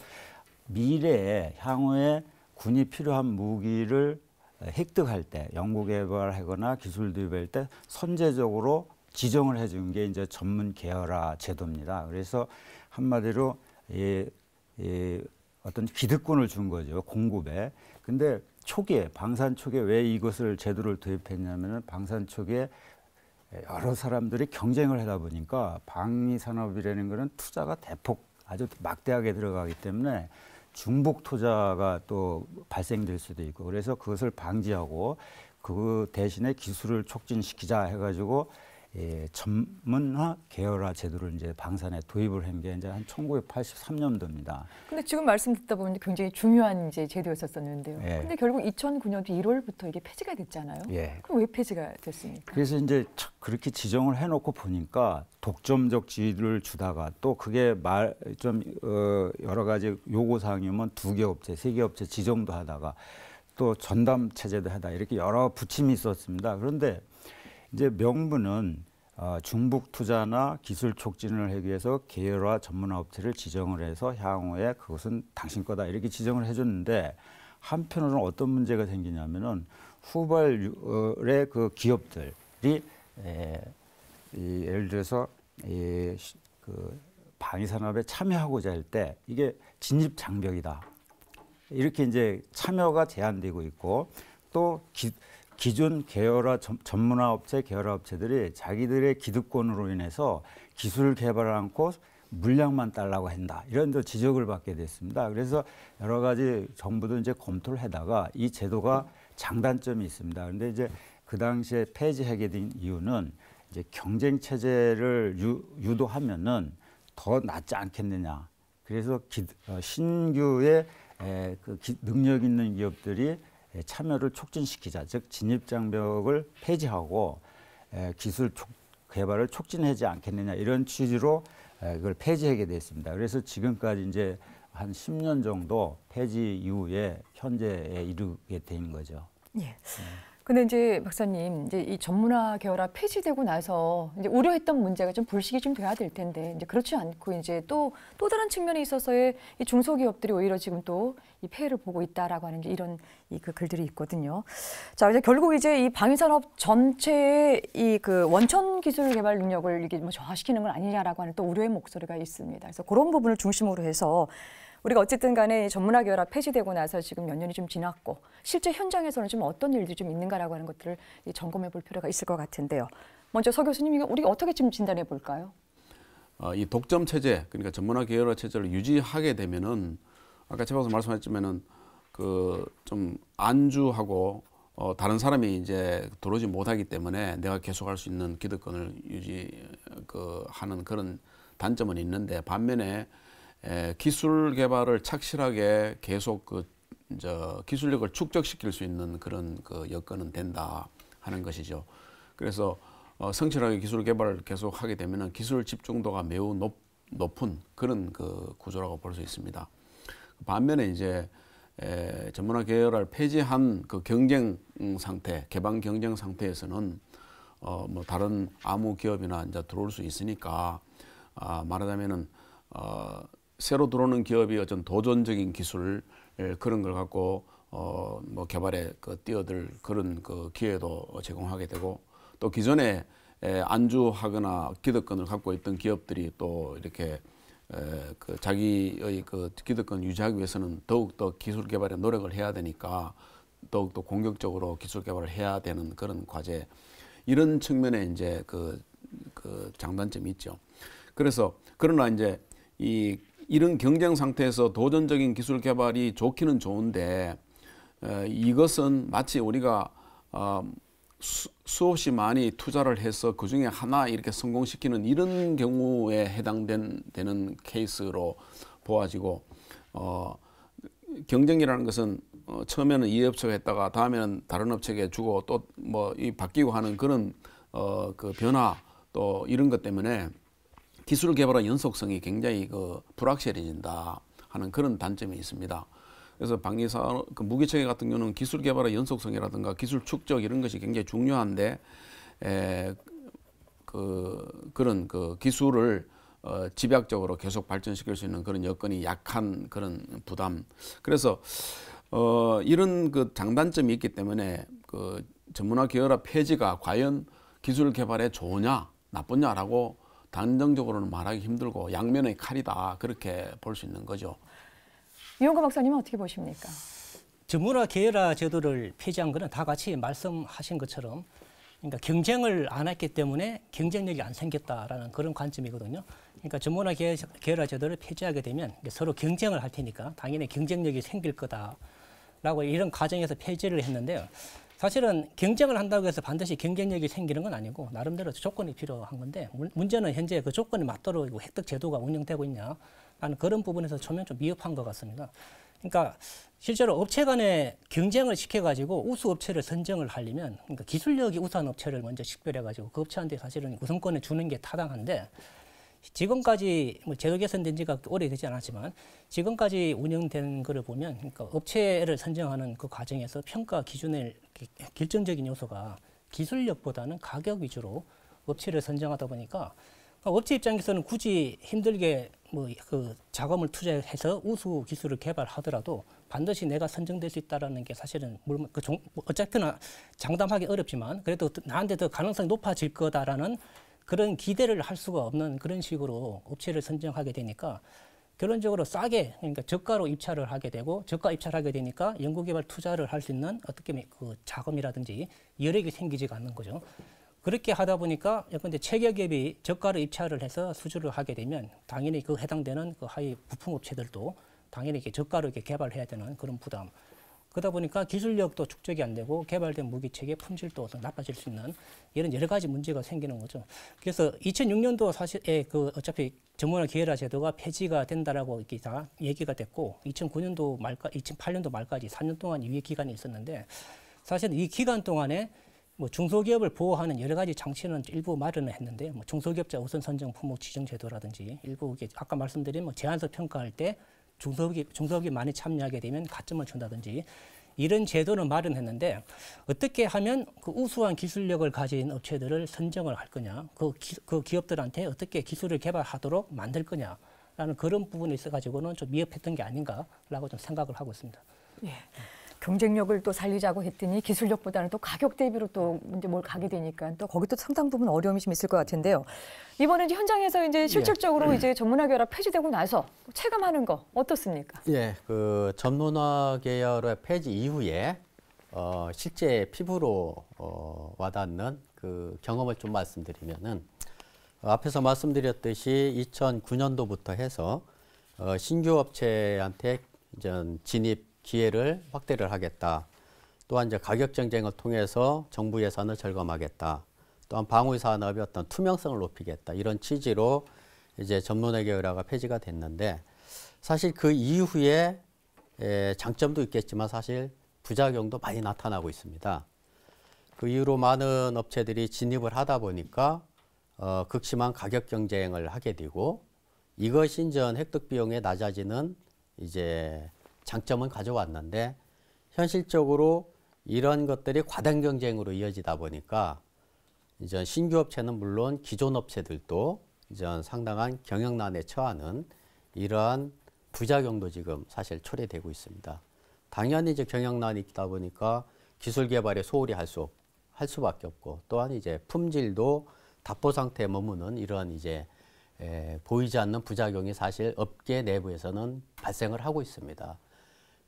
미래에 향후에 군이 필요한 무기를 획득할 때, 연구 개발하거나 기술 도입할 때 선제적으로 지정을 해준 게 이제 전문 계열화 제도입니다. 그래서 한마디로 어떤 기득권을 준 거죠, 공급에. 근데 초기에, 방산 초기에 왜 이것을 제도를 도입했냐면은 방산 초기에 여러 사람들이 경쟁을 하다 보니까 방위 산업이라는 거는 투자가 대폭 아주 막대하게 들어가기 때문에 중복 투자가 또 발생될 수도 있고, 그래서 그것을 방지하고 그 대신에 기술을 촉진시키자 해가지고 전문화 계열화 제도를 이제 방산에 도입을 한 게 이제 한 1983년도입니다. 근데 지금 말씀 듣다 보면 굉장히 중요한 이제 제도였었는데요. 예. 근데 결국 2009년도 1월부터 이게 폐지가 됐잖아요. 예. 그럼 왜 폐지가 됐습니까? 그래서 이제 그렇게 지정을 해놓고 보니까 독점적 지위를 주다가 또 그게 좀 여러 가지 요구 사항이면 2개 업체, 3개 업체 지정도 하다가 또 전담 체제도 하다 이렇게 여러 부침이 있었습니다. 그런데 이제 명분은 중복 투자나 기술 촉진을 하기 위해서 계열화 전문화 업체를 지정을 해서 향후에 그것은 당신 거다 이렇게 지정을 해줬는데, 한편으로는 어떤 문제가 생기냐면은 후발의 그 기업들이 예를 들어서 그 방위 산업에 참여하고자 할 때 이게 진입 장벽이다 이렇게 이제 참여가 제한되고 있고, 또 기존 계열화 전문화 업체, 계열화 업체들이 자기들의 기득권으로 인해서 기술 개발을 않고 물량만 달라고 한다, 이런 데 지적을 받게 됐습니다. 그래서 여러 가지 정부도 이제 검토를 하다가 이 제도가 장단점이 있습니다. 그런데 이제 그 당시에 폐지하게 된 이유는 이제 경쟁 체제를 유도하면은 더 낫지 않겠느냐. 그래서 신규의 능력 있는 기업들이 참여를 촉진시키자, 즉 진입장벽을 폐지하고 기술 개발을 촉진하지 않겠느냐, 이런 취지로 그걸 폐지하게 됐습니다. 그래서 지금까지 이제 한 10년 정도 폐지 이후에 현재에 이르게 된 거죠. 예. 근데 이제 박사님, 이제 이 전문화 계열화 폐지되고 나서 이제 우려했던 문제가 좀 불식이 좀 돼야 될 텐데, 이제 그렇지 않고 이제 또 다른 측면에 있어서의 이 중소기업들이 오히려 지금 또 이 폐해를 보고 있다라고 하는 이런 그 글들이 있거든요. 자, 이제 결국 이제 이 방위산업 전체의 이 그 원천 기술 개발 능력을 이게 뭐 저하시키는 건 아니냐라고 하는 또 우려의 목소리가 있습니다. 그래서 그런 부분을 중심으로 해서 우리가 어쨌든 간에 전문화 계열화 폐지되고 나서 지금 몇 년이 좀 지났고 실제 현장에서는 좀 어떤 일들이 좀 있는가라고 하는 것들을 점검해 볼 필요가 있을 것 같은데요. 먼저 서 교수님, 우리가 어떻게 좀 진단해 볼까요? 이 독점 체제, 그러니까 전문화 계열화 체제를 유지하게 되면은 아까 제가 말씀하셨지만은 그 좀 안주하고 다른 사람이 이제 들어오지 못하기 때문에 내가 계속할 수 있는 기득권을 하는 그런 단점은 있는데, 반면에 기술 개발을 착실하게 계속 기술력을 축적시킬 수 있는 그런 여건은 된다 하는 것이죠. 그래서 성실하게 기술 개발을 계속 하게 되면은 기술 집중도가 매우 높은 그런 구조라고 볼 수 있습니다. 반면에 이제 전문화 계열화를 폐지한 그 경쟁 상태, 개방 경쟁 상태에서는 뭐 다른 아무 기업이나 이제 들어올 수 있으니까 말하자면은 새로 들어오는 기업이 어떤 도전적인 기술 그런 걸 갖고 뭐 개발에 뛰어들 그런 기회도 제공하게 되고, 또 기존에 안주하거나 기득권을 갖고 있던 기업들이 또 이렇게 자기의 기득권 유지하기 위해서는 더욱더 기술 개발에 노력을 해야 되니까 더욱더 공격적으로 기술 개발을 해야 되는 그런 과제, 이런 측면에 이제 그 장단점이 있죠. 그래서 그러나 이제 이런 경쟁 상태에서 도전적인 기술 개발이 좋기는 좋은데, 이것은 마치 우리가 수없이 많이 투자를 해서 그 중에 하나 이렇게 성공시키는 이런 경우에 해당되는 케이스로 보아지고, 경쟁이라는 것은 처음에는 이 업체가 했다가 다음에는 다른 업체에게 주고 또 뭐 바뀌고 하는 그런 그 변화, 또 이런 것 때문에 기술 개발의 연속성이 굉장히 불확실해진다 하는 그런 단점이 있습니다. 그래서 방위산업, 무기체계 같은 경우는 기술 개발의 연속성이라든가 기술 축적 이런 것이 굉장히 중요한데, 그런 그 기술을 집약적으로 계속 발전시킬 수 있는 그런 여건이 약한 그런 부담. 그래서 이런 그 장단점이 있기 때문에 그 전문화 계열화 폐지가 과연 기술 개발에 좋으냐 나쁘냐라고 단정적으로는 말하기 힘들고 양면의 칼이다 그렇게 볼 수 있는 거죠. 이용거 박사님은 어떻게 보십니까? 전문화 계열화 제도를 폐지한 거는 다 같이 말씀하신 것처럼 그러니까 경쟁을 안 했기 때문에 경쟁력이 안 생겼다라는 그런 관점이거든요. 그러니까 전문화 계열화 제도를 폐지하게 되면 서로 경쟁을 할 테니까 당연히 경쟁력이 생길 거다라고 이런 가정에서 폐지를 했는데요. 사실은 경쟁을 한다고 해서 반드시 경쟁력이 생기는 건 아니고 나름대로 조건이 필요한 건데 문제는 현재 그 조건에 맞도록 획득 제도가 운영되고 있냐라는 그런 부분에서 처음엔 좀 미흡한 것 같습니다. 그러니까 실제로 업체 간에 경쟁을 시켜가지고 우수 업체를 선정을 하려면 그러니까 기술력이 우수한 업체를 먼저 식별해가지고 그 업체한테 사실은 우선권을 주는 게 타당한데 지금까지 뭐 제도 개선된 지가 오래되지 않았지만 지금까지 운영된 거를 보면 그러니까 업체를 선정하는 그 과정에서 평가 기준의 결정적인 요소가 기술력보다는 가격 위주로 업체를 선정하다 보니까 업체 입장에서는 굳이 힘들게 뭐 그 자금을 투자해서 우수 기술을 개발하더라도 반드시 내가 선정될 수 있다라는 게 사실은 어쨌거나 장담하기 어렵지만 그래도 나한테 더 가능성이 높아질 거다라는 그런 기대를 할 수가 없는 그런 식으로 업체를 선정하게 되니까 결론적으로 싸게 그러니까 저가로 입찰을 하게 되고 저가 입찰을 하게 되니까 연구개발 투자를 할 수 있는 어떻게 보면 그 자금이라든지 여력이 생기지가 않는 거죠. 그렇게 하다 보니까 예컨대 체결기업이 저가로 입찰을 해서 수주를 하게 되면 당연히 그 해당되는 그 하위 부품업체들도 당연히 이렇게 저가로 이렇게 개발해야 되는 그런 부담. 그러다 보니까 기술력도 축적이 안 되고 개발된 무기 체계 품질도 나빠질 수 있는 이런 여러 가지 문제가 생기는 거죠. 그래서 2006년도 사실에 그 어차피 전문화 계열화 제도가 폐지가 된다라고 이렇게 다 얘기가 됐고 2009년도 말까 2008년도 말까지 4년 동안 유예 기간이 있었는데 사실 이 기간 동안에 뭐 중소기업을 보호하는 여러 가지 장치는 일부 마련을 했는데 뭐 중소기업자 우선 선정 품목 지정 제도라든지 일부 이게 아까 말씀드린 뭐 제안서 평가할 때 중소기업 많이 참여하게 되면 가점을 준다든지 이런 제도는 마련했는데 어떻게 하면 그 우수한 기술력을 가진 업체들을 선정을 할 거냐, 그 기업들한테 어떻게 기술을 개발하도록 만들 거냐라는 그런 부분에 있어 가지고는 좀 미흡했던 게 아닌가라고 좀 생각을 하고 있습니다. 예. 경쟁력을 또 살리자고 했더니 기술력보다는 또 가격 대비로 또 이제 뭘 가게 되니까 또 거기 또 상당 부분 어려움이 좀 있을 것 같은데요. 이번에 이제 현장에서 이제 실질적으로 이제 전문화 계열화 폐지되고 나서 체감하는 거 어떻습니까? 예, 그 전문화 계열화 폐지 이후에 실제 피부로 와닿는 그 경험을 좀 말씀드리면은 앞에서 말씀드렸듯이 2009년도부터 해서 신규 업체한테 이제 진입 기회를 확대를 하겠다. 또한 이제 가격 경쟁을 통해서 정부 예산을 절감하겠다. 또한 방위 산업의 어떤 투명성을 높이겠다. 이런 취지로 이제 전문화 계열화가 폐지가 됐는데 사실 그 이후에 장점도 있겠지만 사실 부작용도 많이 나타나고 있습니다. 그 이후로 많은 업체들이 진입을 하다 보니까 극심한 가격 경쟁을 하게 되고 이것이 이제 획득 비용이 낮아지는 이제 장점은 가져왔는데 현실적으로 이런 것들이 과당 경쟁으로 이어지다 보니까 이제 신규 업체는 물론 기존 업체들도 이제 상당한 경영난에 처하는 이러한 부작용도 지금 사실 초래되고 있습니다. 당연히 이제 경영난이 있다 보니까 기술 개발에 소홀히 할 수밖에 없고 또한 이제 품질도 답보 상태에 머무는 이러한 이제 보이지 않는 부작용이 사실 업계 내부에서는 발생을 하고 있습니다.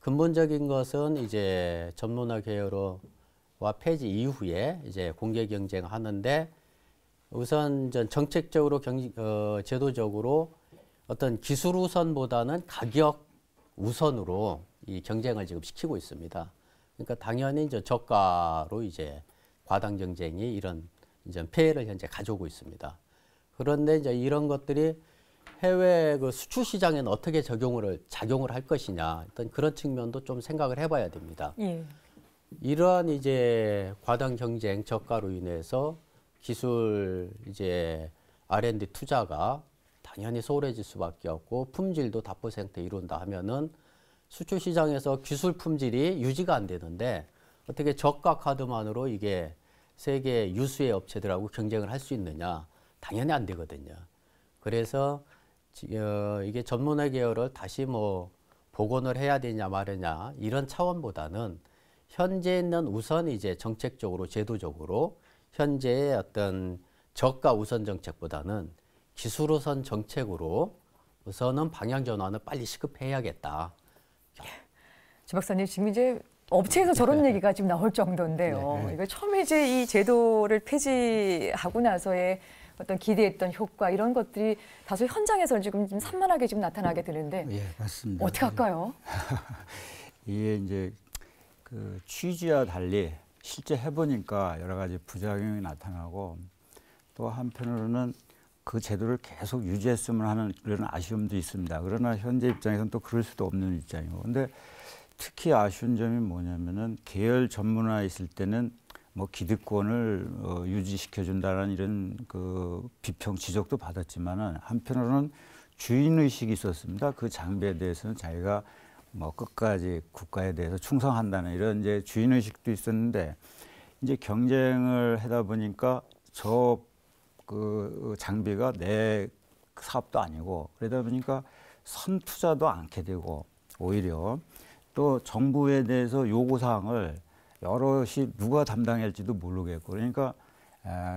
근본적인 것은 이제 전문화 계열화와 폐지 이후에 이제 공개 경쟁하는데 우선 정책적으로 제도적으로 어떤 기술 우선보다는 가격 우선으로 이 경쟁을 지금 시키고 있습니다. 그러니까 당연히 이제 저가로 이제 과당 경쟁이 이런 이제 폐해를 현재 가져오고 있습니다. 그런데 이제 이런 것들이 해외 그 수출 시장에는 어떻게 작용을 할 것이냐 어떤 그런 측면도 좀 생각을 해봐야 됩니다. 예. 이러한 이제 과당 경쟁 저가로 인해서 기술 이제 R&D 투자가 당연히 소홀해질 수밖에 없고 품질도 답보 상태 이룬다 하면은 수출 시장에서 기술 품질이 유지가 안 되는데 어떻게 저가 카드만으로 이게 세계 유수의 업체들하고 경쟁을 할 수 있느냐? 당연히 안 되거든요. 그래서 이게 전문화 계열을 다시 뭐 복원을 해야 되냐 말이냐 이런 차원보다는 현재 있는 우선 이제 정책적으로 제도적으로 현재의 어떤 저가 우선 정책보다는 기술 우선 정책으로 우선은 방향 전환을 빨리 시급해야겠다. 조 박사님 지금 이제 업체에서 저런 얘기가 지금 나올 정도인데요. 이거 처음에 이제 이 제도를 폐지하고 나서의 어떤 기대했던 효과 이런 것들이 다소 현장에서 지금 산만하게 지금 나타나게 되는데 예, 맞습니다. 어떻게 할까요? 이게 이제 그 취지와 달리 실제 해보니까 여러 가지 부작용이 나타나고 또 한편으로는 그 제도를 계속 유지했으면 하는 그런 아쉬움도 있습니다. 그러나 현재 입장에서는 또 그럴 수도 없는 입장이고. 근데 특히 아쉬운 점이 뭐냐면은 계열 전문화 있을 때는 뭐 기득권을 유지시켜준다는 이런 그 비평 지적도 받았지만은 한편으로는 주인 의식이 있었습니다. 그 장비에 대해서는 자기가 뭐 끝까지 국가에 대해서 충성한다는 이런 이제 주인 의식도 있었는데 이제 경쟁을 하다 보니까 저 그 장비가 내 사업도 아니고 그러다 보니까 선투자도 않게 되고 오히려 또 정부에 대해서 요구사항을 여럿이 누가 담당할지도 모르겠고 그러니까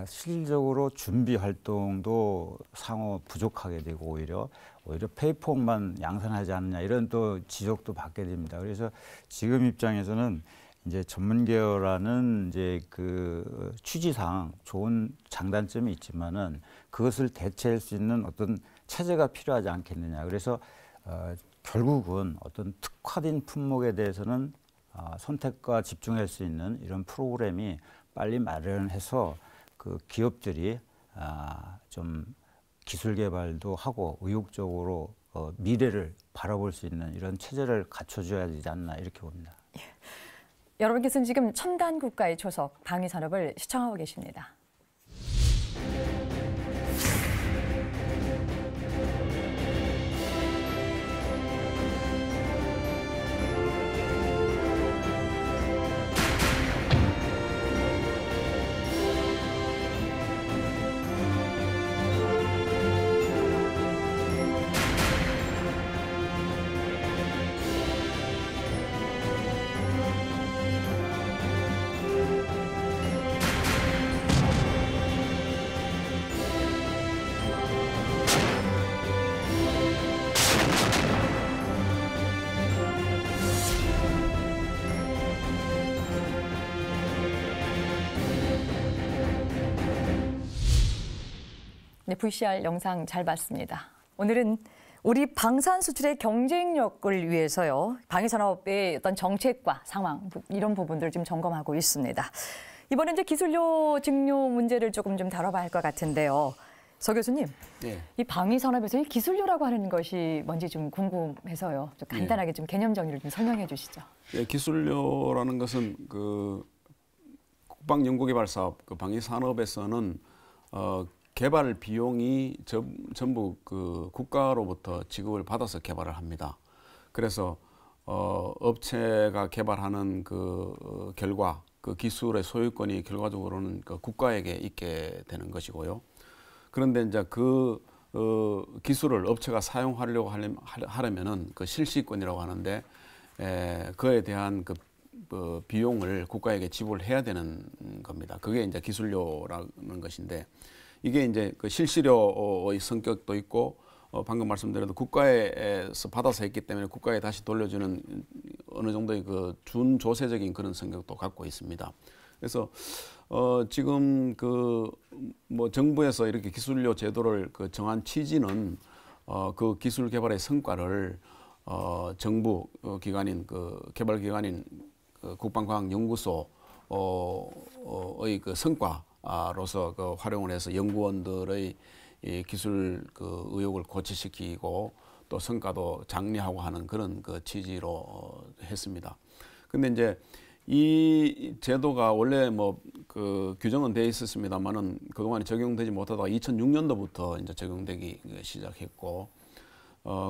실질적으로 준비 활동도 상호 부족하게 되고 오히려 페이폭만 양산하지 않느냐 이런 또 지적도 받게 됩니다. 그래서 지금 입장에서는 이제 전문 계열화는 이제 그 취지상 좋은 장단점이 있지만은 그것을 대체할 수 있는 어떤 체제가 필요하지 않겠느냐. 그래서 결국은 어떤 특화된 품목에 대해서는 선택과 집중할 수 있는 이런 프로그램이 빨리 마련해서 그 기업들이 좀 기술 개발도 하고 의욕적으로 미래를 바라볼 수 있는 이런 체제를 갖춰줘야 되지 않나 이렇게 봅니다. 여러분께서는 지금 첨단 국가의 초석 방위산업을 시청하고 계십니다. 네, VCR 영상 잘 봤습니다. 오늘은 우리 방산 수출의 경쟁력을 위해서요. 방위산업의 어떤 정책과 상황 이런 부분들을 지금 점검하고 있습니다. 이번에 이제 기술료 증료 문제를 조금 좀 다뤄봐야 할 것 같은데요. 서 교수님, 네. 이 방위산업에서 이 기술료라고 하는 것이 뭔지 좀 궁금해서요. 좀 간단하게 좀 개념 정리를 좀 설명해 주시죠. 네, 기술료라는 것은 그 국방연구개발사업, 그 방위산업에서는 개발 비용이 전부 그 국가로부터 지급을 받아서 개발을 합니다. 그래서 업체가 개발하는 그 결과, 그 기술의 소유권이 결과적으로는 그 국가에게 있게 되는 것이고요. 그런데 이제 그 기술을 업체가 사용하려고 하려면은 그 실시권이라고 하는데 그에 대한 그 비용을 국가에게 지불해야 되는 겁니다. 그게 이제 기술료라는 것인데. 이게 이제 그 실시료의 성격도 있고 방금 말씀드린 국가에서 받아서 했기 때문에 국가에 다시 돌려주는 어느 정도의 그 준조세적인 그런 성격도 갖고 있습니다. 그래서 지금 그 뭐 정부에서 이렇게 기술료 제도를 그 정한 취지는 그 기술 개발의 성과를 정부 기관인 그 개발 기관인 그 국방과학연구소의 그 성과 로서 그 활용을 해서 연구원들의 이 기술 그 의욕을 고취시키고 또 성과도 장려하고 하는 그런 그 취지로 했습니다. 근데 이제 이 제도가 원래 뭐 그 규정은 돼 있었습니다만은 그동안에 적용되지 못하다가 2006년도부터 이제 적용되기 시작했고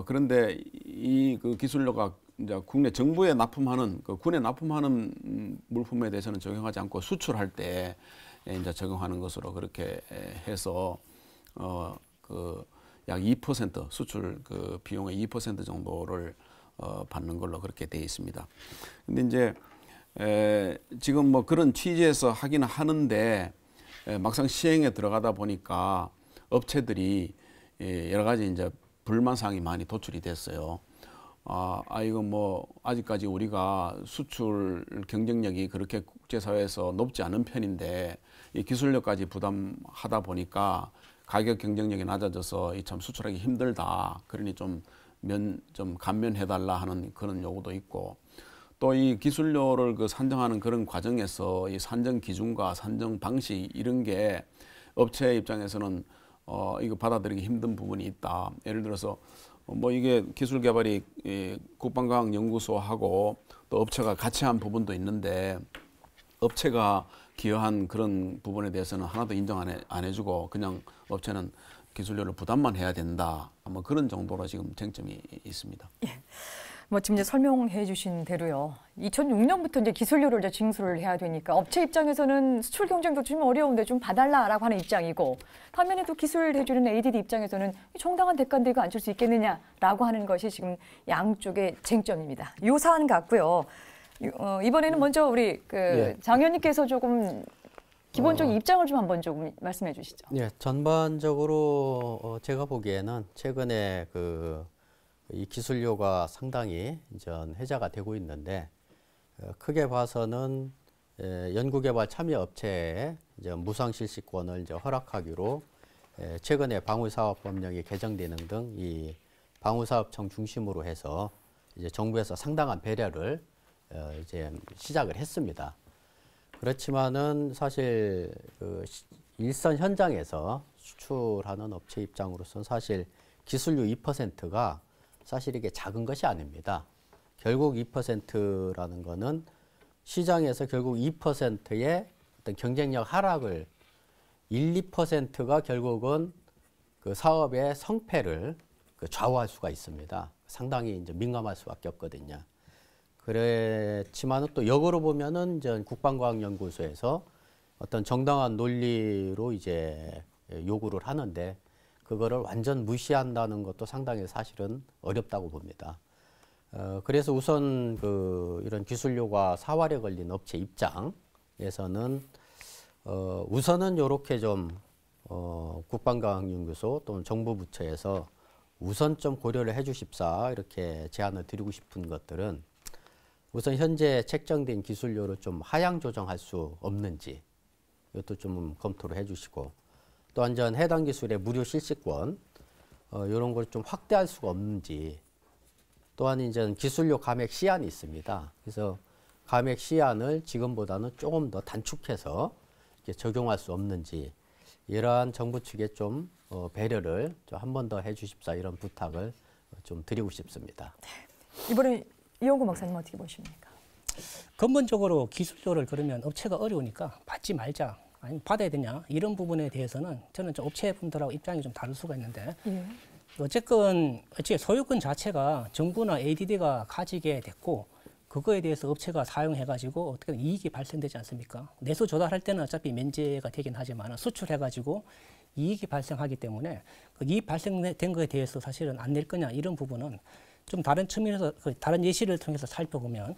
그런데 이 그 기술료가 이제 국내 정부에 납품하는 그 군에 납품하는 물품에 대해서는 적용하지 않고 수출할 때 이제 적용하는 것으로 그렇게 해서 약 2% 수출 그 비용의 2% 정도를 받는 걸로 그렇게 돼 있습니다. 근데 이제 지금 뭐 그런 취지에서 하기는 하는데 막상 시행에 들어가다 보니까 업체들이 여러 가지 이제 불만 사항이 많이 도출이 됐어요. 이거 뭐 아직까지 우리가 수출 경쟁력이 그렇게 국제사회에서 높지 않은 편인데 이 기술력까지 부담하다 보니까 가격 경쟁력이 낮아져서 이 참 수출하기 힘들다. 그러니 좀 감면해달라 하는 그런 요구도 있고, 또 이 기술료를 그 산정하는 그런 과정에서 이 산정 기준과 산정 방식 이런 게 업체 입장에서는 이거 받아들이기 힘든 부분이 있다. 예를 들어서 뭐 이게 기술 개발이 국방과학연구소하고 또 업체가 같이 한 부분도 있는데 업체가 기여한 그런 부분에 대해서는 하나도 인정 안 해주고 그냥 업체는 기술료를 부담만 해야 된다. 뭐 그런 정도로 지금 쟁점이 있습니다. 예. 뭐 지금 이제 설명해 주신 대로요. 2006년부터 이제 기술료를 이제 징수를 해야 되니까 업체 입장에서는 수출 경쟁도 좀 어려운데 좀 봐달라라고 하는 입장이고, 반면에 또 기술 해주는 ADD 입장에서는 정당한 대가인데 이거 안 줄 수 있겠느냐라고 하는 것이 지금 양쪽의 쟁점입니다. 요 사안 같고요. 이번에는 먼저 우리 장 의원님께서 조금 기본적인 입장을 좀 한번 조금 말씀해 주시죠. 예, 전반적으로 제가 보기에는 최근에 이 기술료가 상당히 이전 해자가 되고 있는데 크게 봐서는 연구개발 참여업체에 이제 무상실시권을 이제 허락하기로 최근에 방위사업법령이 개정되는 등 이 방위사업청 중심으로 해서 이제 정부에서 상당한 배려를 이제 시작을 했습니다. 그렇지만은 사실 일선 현장에서 수출하는 업체 입장으로서는 사실 기술료 2%가 사실 이게 작은 것이 아닙니다. 결국 2%라는 거는 시장에서 결국 2%의 어떤 경쟁력 하락을 2%가 결국은 그 사업의 성패를 좌우할 수가 있습니다. 상당히 이제 민감할 수밖에 없거든요. 그렇지만은 또 역으로 보면은 이제 국방과학연구소에서 어떤 정당한 논리로 이제 요구를 하는데 그거를 완전 무시한다는 것도 상당히 사실은 어렵다고 봅니다. 그래서 우선 이런 기술료가 사활에 걸린 업체 입장에서는 우선은 이렇게 좀 국방과학연구소 또는 정부 부처에서 우선 좀 고려를 해주십사 이렇게 제안을 드리고 싶은 것들은 우선 현재 책정된 기술료를 좀 하향 조정할 수 없는지 이것도 좀 검토를 해주시고, 또한 전 해당 기술의 무료 실시권 이런 걸 좀 확대할 수가 없는지, 또한 이제 기술료 감액 시한이 있습니다. 그래서 감액 시한을 지금보다는 조금 더 단축해서 이렇게 적용할 수 없는지 이러한 정부 측에 좀 배려를 좀 한 번 더 해주십사 이런 부탁을 좀 드리고 싶습니다. 이번에 이용구 박사님 어떻게 보십니까? 근본적으로 기술료를 그러면 업체가 어려우니까 받지 말자, 아니면 받아야 되냐 이런 부분에 대해서는 저는 좀 업체분들하고 입장이 좀 다를 수가 있는데 어쨌건 소유권 자체가 정부나 ADD가 가지게 됐고 그거에 대해서 업체가 사용해가지고 어떻게든 이익이 발생되지 않습니까? 내수 조달할 때는 어차피 면제가 되긴 하지만 수출해가지고 이익이 발생하기 때문에 그 이익 발생된 거에 대해서 사실은 안 낼 거냐 이런 부분은 좀 다른 측면에서 다른 예시를 통해서 살펴보면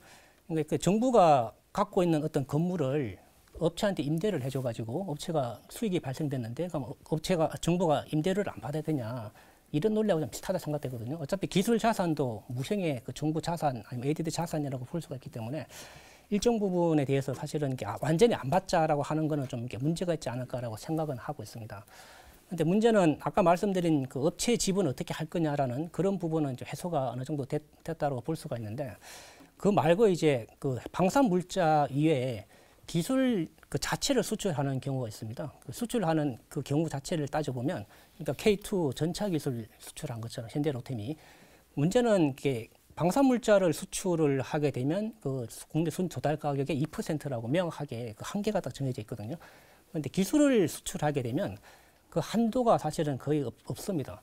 그 정부가 갖고 있는 어떤 건물을 업체한테 임대를 해줘가지고 업체가 수익이 발생됐는데 그럼 정부가 임대료를 안 받아야 되냐 이런 논리하고 좀 비슷하다 생각되거든요. 어차피 기술 자산도 무형의 정부 자산 아니면 ADD 자산이라고 볼 수가 있기 때문에 일정 부분에 대해서 사실은 이게 완전히 안 받자라고 하는 거는 좀 이렇게 문제가 있지 않을까라고 생각은 하고 있습니다. 근데 문제는 아까 말씀드린 그 업체 지분 어떻게 할 거냐라는 그런 부분은 이제 해소가 어느 정도 됐다고 볼 수가 있는데, 그 말고 이제 그 방산 물자 이외에 기술 그 자체를 수출하는 경우가 있습니다. 그 수출하는 그 경우 자체를 따져보면, 그러니까 K2 전차 기술 수출한 것처럼 현대로템이 문제는 이게 방산 물자를 수출을 하게 되면 그 국내 순 조달 가격의 2%라고 명확하게 그 한계가 딱 정해져 있거든요. 그런데 기술을 수출하게 되면 그 한도가 사실은 거의 없습니다.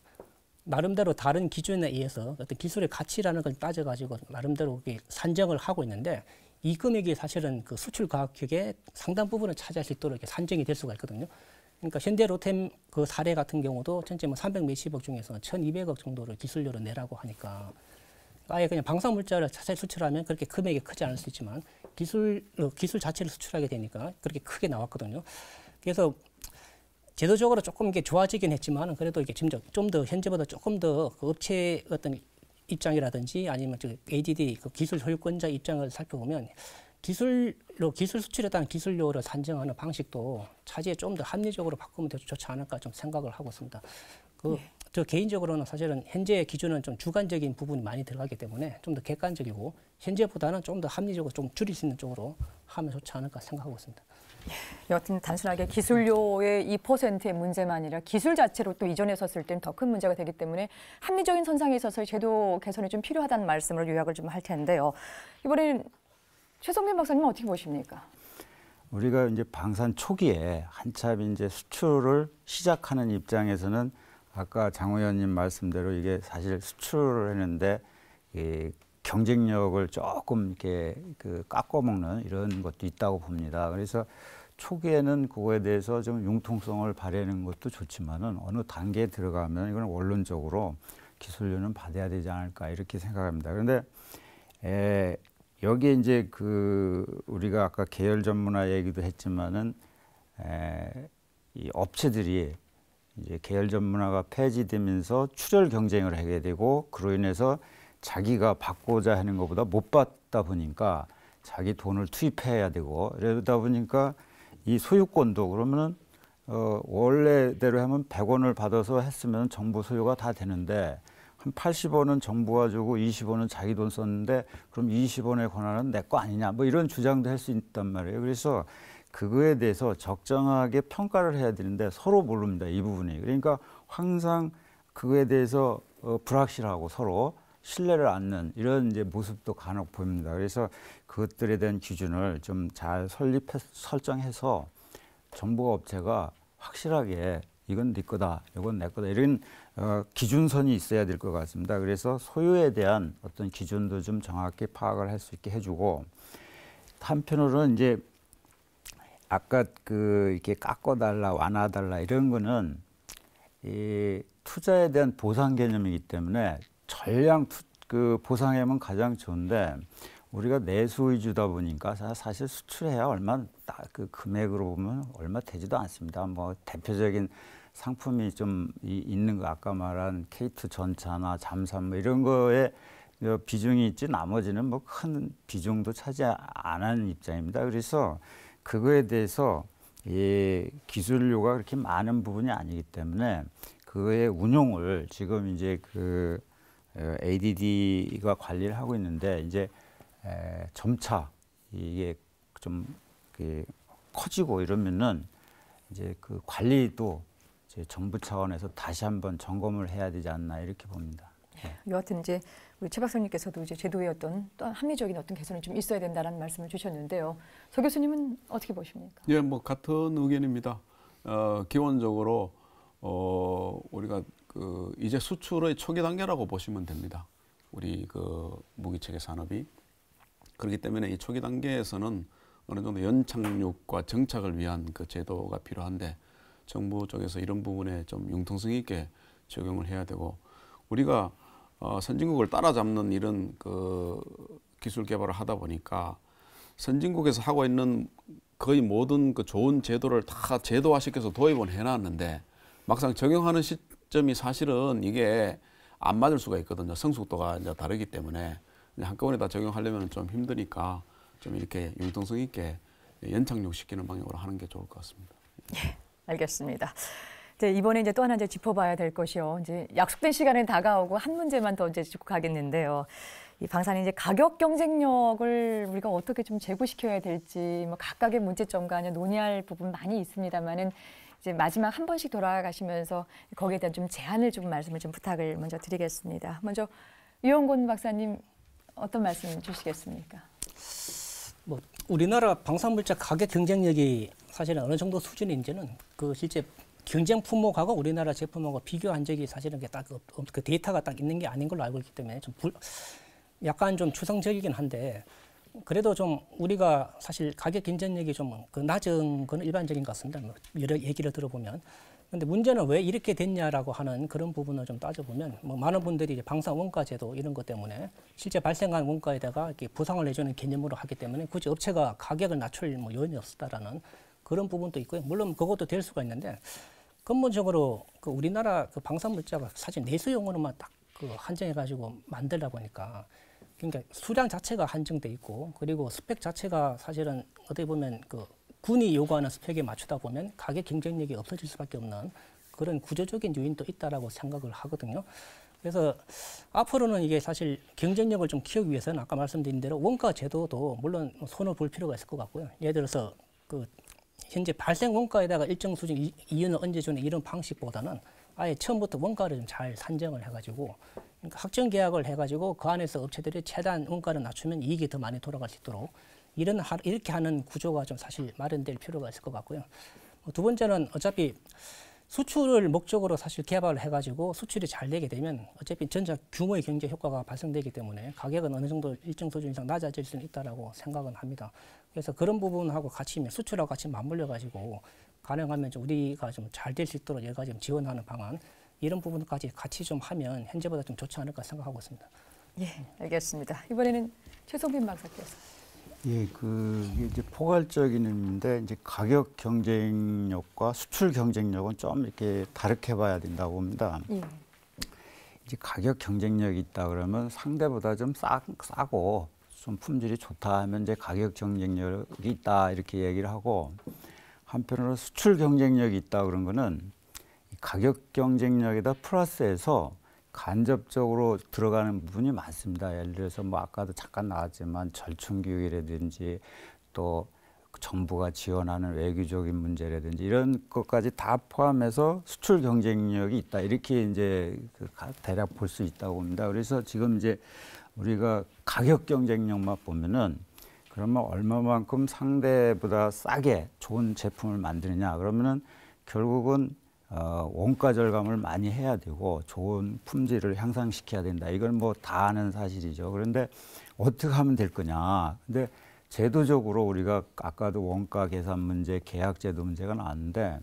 나름대로 다른 기준에 의해서 어떤 기술의 가치라는 걸 따져가지고 나름대로 산정을 하고 있는데 이 금액이 사실은 그 수출 가격의 상당 부분을 차지할 수 있도록 이렇게 산정이 될 수가 있거든요. 그러니까 현대 로템 그 사례 같은 경우도 전체 뭐 300 몇십억 중에서 1,200억 정도를 기술료로 내라고 하니까 아예 그냥 방사 물자를 자체 수출하면 그렇게 금액이 크지 않을 수 있지만 기술 자체를 수출하게 되니까 그렇게 크게 나왔거든요. 그래서 제도적으로 조금 이게 좋아지긴 했지만 그래도 이게 좀 더 현재보다 조금 더 그 업체 어떤 입장이라든지 아니면 ADD 그 기술 소유권자 입장을 살펴보면 기술 수출에 따른 기술료를 산정하는 방식도 차지에 좀 더 합리적으로 바꾸면 더 좋지 않을까 좀 생각을 하고 있습니다. 저 개인적으로는 사실은 현재 기준은 좀 주관적인 부분이 많이 들어가기 때문에 좀 더 객관적이고 현재보다는 좀 더 합리적으로 좀 줄일 수 있는 쪽으로 하면 좋지 않을까 생각하고 있습니다. 여튼 단순하게 기술료의 2%의 문제만 아니라 기술 자체로 또 이전에 섰을 때는 더 큰 문제가 되기 때문에 합리적인 선상에 있어서 제도 개선이 좀 필요하다는 말씀으로 요약을 좀 할 텐데요. 이번에는 최성민 박사님은 어떻게 보십니까? 우리가 이제 방산 초기에 한참 이제 수출을 시작하는 입장에서는 아까 장 의원님 말씀대로 이게 사실 수출을 했는데 이 경쟁력을 조금 이렇게 깎아먹는 이런 것도 있다고 봅니다. 그래서 초기에는 그거에 대해서 좀 융통성을 발휘하는 것도 좋지만은 어느 단계에 들어가면 이건 원론적으로 기술료는 받아야 되지 않을까 이렇게 생각합니다. 그런데 여기에 이제 우리가 아까 계열 전문화 얘기도 했지만은 이 업체들이 이제 계열 전문화가 폐지되면서 출혈 경쟁을 하게 되고 그로 인해서 자기가 받고자 하는 것보다 못 받다 보니까 자기 돈을 투입해야 되고 이러다 보니까 이 소유권도 그러면은 원래대로 하면 100원을 받아서 했으면 정부 소유가 다 되는데 한 80원은 정부가 주고 20원은 자기 돈 썼는데 그럼 20원의 권한은 내 거 아니냐 뭐 이런 주장도 할 수 있단 말이에요. 그래서 그거에 대해서 적정하게 평가를 해야 되는데 서로 모릅니다. 이 부분이. 그러니까 항상 그거에 대해서 불확실하고 서로 신뢰를 않는 이런 이제 모습도 간혹 보입니다. 그래서 그것들에 대한 기준을 좀 잘 설정해서 정부 업체가 확실하게 이건 네 거다, 이건 내 거다 이런 기준선이 있어야 될 것 같습니다. 그래서 소유에 대한 어떤 기준도 좀 정확히 파악을 할 수 있게 해주고 한편으로는 이제 아까 이렇게 깎아달라, 완화달라 이런 거는 이 투자에 대한 보상 개념이기 때문에 전량 보상하면 가장 좋은데 우리가 내수 위주다 보니까 사실 수출해야 얼마 그 금액으로 보면 얼마 되지도 않습니다. 뭐 대표적인 상품이 좀 있는 거 아까 말한 K2 전차나 잠수함 뭐 이런 거에 비중이 있지 나머지는 뭐 큰 비중도 차지 안 하는 입장입니다. 그래서 그거에 대해서 이 기술료가 그렇게 많은 부분이 아니기 때문에 그거의 운용을 지금 이제 ADD가 관리를 하고 있는데 이제 점차 이게 좀 커지고 이러면은 이제 그 관리도 이제 정부 차원에서 다시 한번 점검을 해야 되지 않나 이렇게 봅니다. 여하튼 이제 우리 최 박사님께서도 이제 제도의 어떤 또 합리적인 어떤 개선이 좀 있어야 된다는 말씀을 주셨는데요. 서 교수님은 어떻게 보십니까? 예, 뭐 같은 의견입니다. 기본적으로 우리가 이제 수출의 초기 단계라고 보시면 됩니다. 우리 무기체계 산업이 그렇기 때문에 이 초기 단계에서는 어느 정도 연착륙과 정착을 위한 그 제도가 필요한데 정부 쪽에서 이런 부분에 좀 융통성 있게 적용을 해야 되고 우리가 선진국을 따라잡는 이런 기술 개발을 하다 보니까 선진국에서 하고 있는 거의 모든 그 좋은 제도를 다 제도화시켜서 도입은 해놨는데 막상 적용하는 시점이 사실은 이게 안 맞을 수가 있거든요. 성숙도가 이제 다르기 때문에 한꺼번에 다 적용하려면 좀 힘드니까 좀 이렇게 융통성 있게 연착륙시키는 방향으로 하는 게 좋을 것 같습니다. 예, 알겠습니다. 이번에 이제 또 하나 짚어봐야 될 것이요. 이제 약속된 시간은 다가오고 한 문제만 더 이제 짚고 가겠는데요. 이 방산의 이제 가격 경쟁력을 우리가 어떻게 좀 제고시켜야 될지 뭐 각각의 문제점과 논의할 부분 많이 있습니다만은 이제 마지막 한 번씩 돌아가시면서 거기에 대한 좀 제안을 좀 말씀을 좀 부탁을 먼저 드리겠습니다. 먼저 유영곤 박사님 어떤 말씀 주시겠습니까? 뭐 우리나라 방산물자 가격 경쟁력이 사실은 어느 정도 수준인지는 실제 경쟁 품목하고 우리나라 제품하고 비교한 적이 사실은 그 데이터가 딱 있는 게 아닌 걸로 알고 있기 때문에 좀 약간 좀 추상적이긴 한데 그래도 좀 우리가 사실 가격 경쟁력이 좀 그 낮은 건 일반적인 것 같습니다. 뭐 여러 얘기를 들어보면. 근데 문제는 왜 이렇게 됐냐라고 하는 그런 부분을 좀 따져보면 뭐 많은 분들이 이제 방산 원가제도 이런 것 때문에 실제 발생한 원가에다가 이렇게 보상을 해주는 개념으로 하기 때문에 굳이 업체가 가격을 낮출 뭐 요인이 없었다라는 그런 부분도 있고요. 물론 그것도 될 수가 있는데 근본적으로 그 우리나라 그 방산 물자가 사실 내수용으로만 딱 그 한정해가지고 만들다 보니까 그러니까 수량 자체가 한정돼 있고 그리고 스펙 자체가 사실은 어떻게 보면 그 군이 요구하는 스펙에 맞추다 보면 가격 경쟁력이 없어질 수밖에 없는 그런 구조적인 요인도 있다라고 생각을 하거든요. 그래서 앞으로는 이게 사실 경쟁력을 좀 키우기 위해서는 아까 말씀드린 대로 원가 제도도 물론 손을 볼 필요가 있을 것 같고요. 예를 들어서 그 현재 발생 원가에다가 일정 수준 이윤을 얹어주는 이런 방식보다는 아예 처음부터 원가를 좀 잘 산정을 해가지고 그러니까 확정 계약을 해가지고 그 안에서 업체들이 최대한 원가를 낮추면 이익이 더 많이 돌아갈 수 있도록 이렇게 하는 구조가 좀 사실 마련될 필요가 있을 것 같고요. 두 번째는 어차피 수출을 목적으로 사실 개발을 해가지고 수출이 잘 되게 되면 어차피 전체 규모의 경제 효과가 발생되기 때문에 가격은 어느 정도 일정 수준 이상 낮아질 수는 있다라고 생각은 합니다. 그래서 그런 부분하고 같이 수출하고 같이 맞물려가지고 가능하면 좀 우리가 좀 잘 될 수 있도록 여러 가지 좀 지원하는 방안 이런 부분까지 같이 좀 하면 현재보다 좀 좋지 않을까 생각하고 있습니다. 예, 알겠습니다. 이번에는 최성빈 박사께서. 예, 이게 이제 포괄적인 의미인데 이제 가격 경쟁력과 수출 경쟁력은 좀 이렇게 다르게 봐야 된다고 봅니다. 예. 이제 가격 경쟁력이 있다 그러면 상대보다 좀 싸고 좀 품질이 좋다 하면 이제 가격 경쟁력이 있다 이렇게 얘기를 하고 한편으로 수출 경쟁력이 있다 그런 거는 가격 경쟁력에다 플러스해서 간접적으로 들어가는 부분이 많습니다. 예를 들어서 뭐 아까도 잠깐 나왔지만 절충교육이라든지 또 정부가 지원하는 외교적인 문제라든지 이런 것까지 다 포함해서 수출 경쟁력이 있다 이렇게 이제 대략 볼 수 있다고 봅니다. 그래서 지금 이제 우리가 가격 경쟁력만 보면은 그러면 얼마만큼 상대보다 싸게 좋은 제품을 만드느냐 그러면은 결국은 원가 절감을 많이 해야 되고 좋은 품질을 향상시켜야 된다. 이건 뭐 다 아는 사실이죠. 그런데 어떻게 하면 될 거냐. 근데 제도적으로 우리가 아까도 원가 계산 문제, 계약 제도 문제가 나왔는데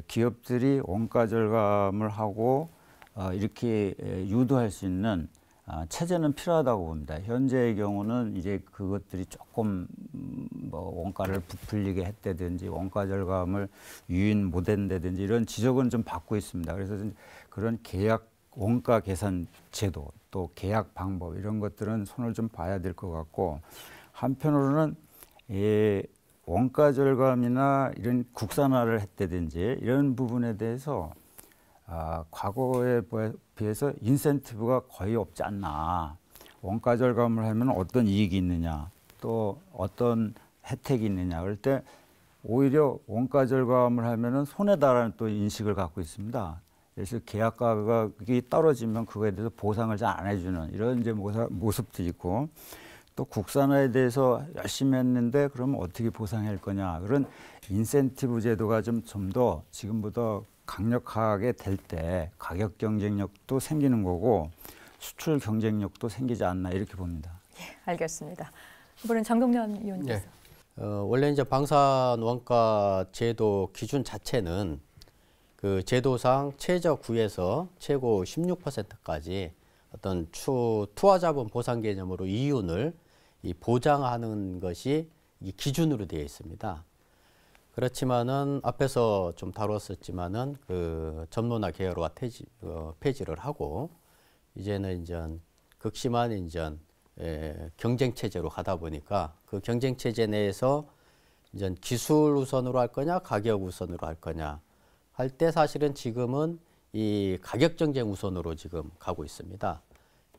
기업들이 원가 절감을 하고 이렇게 유도할 수 있는 체제는 필요하다고 봅니다. 현재의 경우는 이제 그것들이 조금 뭐 원가를 부풀리게 했다든지 원가 절감을 유인 못한다든지 이런 지적은 좀 받고 있습니다. 그래서 그런 계약 원가 계산 제도 또 계약 방법 이런 것들은 손을 좀 봐야 될 것 같고 한편으로는 원가 절감이나 이런 국산화를 했다든지 이런 부분에 대해서 과거에 비해서 인센티브가 거의 없지 않나. 원가 절감을 하면 어떤 이익이 있느냐, 또 어떤 혜택이 있느냐. 그럴 때 오히려 원가 절감을 하면은 손해다라는 또 인식을 갖고 있습니다. 그래서 계약 가격이 떨어지면 그거에 대해서 보상을 잘 안 해주는 이런 이제 모습도 있고 또 국산화에 대해서 열심히 했는데 그러면 어떻게 보상할 거냐. 그런 인센티브 제도가 좀 더 지금보다 강력하게 될 때 가격 경쟁력도 생기는 거고 수출 경쟁력도 생기지 않나 이렇게 봅니다. 예, 알겠습니다. 이번엔 장동련 의원님께서. 원래 이제 방산 원가 제도 기준 자체는 그 제도상 최저9에서 최고 16%까지 어떤 투하자본 보상 개념으로 이윤을 보장하는 것이 이 기준으로 되어 있습니다. 그렇지만은 앞에서 좀 다뤘었지만은 그 점노나 계열화 폐지를 하고 이제는 이제 극심한 이제 경쟁 체제로 가다 보니까 그 경쟁 체제 내에서 이제 기술 우선으로 할 거냐 가격 우선으로 할 거냐 할 때 사실은 지금은 이 가격 경쟁 우선으로 지금 가고 있습니다.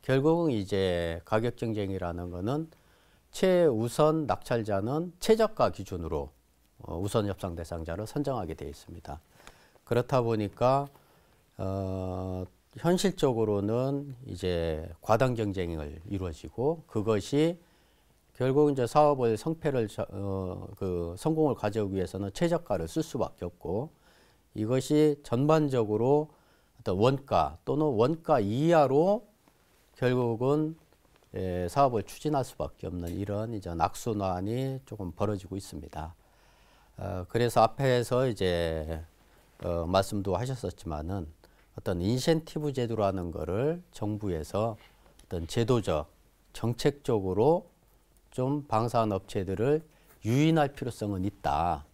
결국은 이제 가격 경쟁이라는 거는 최우선 낙찰자는 최저가 기준으로 우선 협상 대상자를 선정하게 되어 있습니다. 그렇다 보니까 현실적으로는 이제 과당 경쟁을 이루어지고 그것이 결국 이제 사업을 성공을 가져오기 위해서는 최저가를 쓸 수밖에 없고 이것이 전반적으로 어떤 원가 또는 원가 이하로 결국은 사업을 추진할 수밖에 없는 이런 이제 악순환이 조금 벌어지고 있습니다. 그래서 앞에서 이제 말씀도 하셨었지만은 어떤 인센티브 제도라는 거를 정부에서 어떤 제도적, 정책적으로 좀 방산업체들을 유인할 필요성은 있다.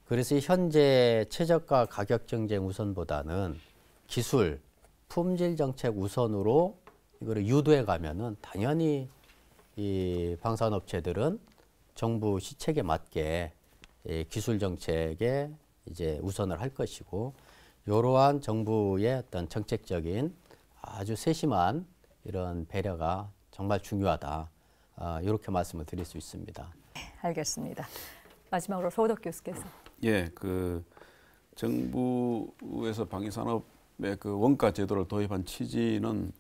그래서 현재 최저가 가격 경쟁 우선보다는 기술, 품질 정책 우선으로 이거를 유도해 가면은 당연히 이 방산업체들은 정부 시책에 맞게 기술 정책에 이제 우선을 할 것이고, 이러한 정부의 어떤 정책적인 아주 세심한 이런 배려가 정말 중요하다. 이렇게 말씀을 드릴 수 있습니다. 알겠습니다. 마지막으로 서우덕 교수께서. 예, 그 정부에서 방위산업의 그 원가 제도를 도입한 취지는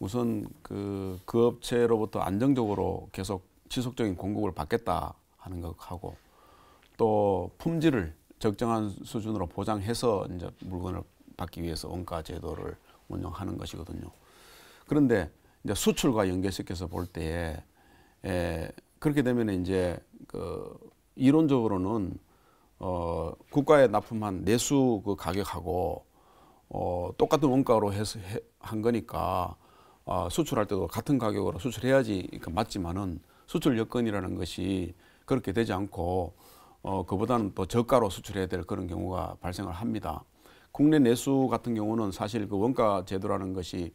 우선 그 업체로부터 안정적으로 계속 지속적인 공급을 받겠다 하는 것하고, 또 품질을 적정한 수준으로 보장해서 이제 물건을 받기 위해서 원가 제도를 운영하는 것이거든요. 그런데 이제 수출과 연계시켜서 볼 때에 그렇게 되면 이제 그 이론적으로는 국가에 납품한 내수 그 가격하고 똑같은 원가로 해서 한 거니까 수출할 때도 같은 가격으로 수출해야지 그러니까 맞지만은 수출 여건이라는 것이 그렇게 되지 않고 그보다는 또 저가로 수출해야 될 그런 경우가 발생을 합니다. 국내 내수 같은 경우는 사실 그 원가 제도라는 것이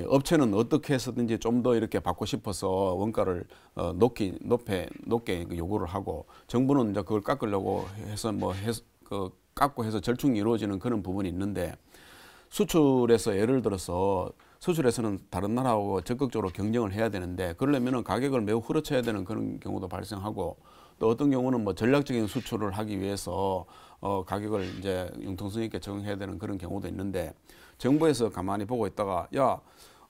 업체는 어떻게 해서든지 좀 더 이렇게 받고 싶어서 원가를 높게 요구를 하고, 정부는 이제 그걸 깎으려고 해서 깎고 해서 절충이 이루어지는 그런 부분이 있는데, 수출에서 예를 들어서 수출에서는 다른 나라하고 적극적으로 경쟁을 해야 되는데, 그러려면은 가격을 매우 후려쳐야 되는 그런 경우도 발생하고, 또 어떤 경우는 뭐 전략적인 수출을 하기 위해서 가격을 이제 융통성 있게 적용해야 되는 그런 경우도 있는데, 정부에서 가만히 보고 있다가 야,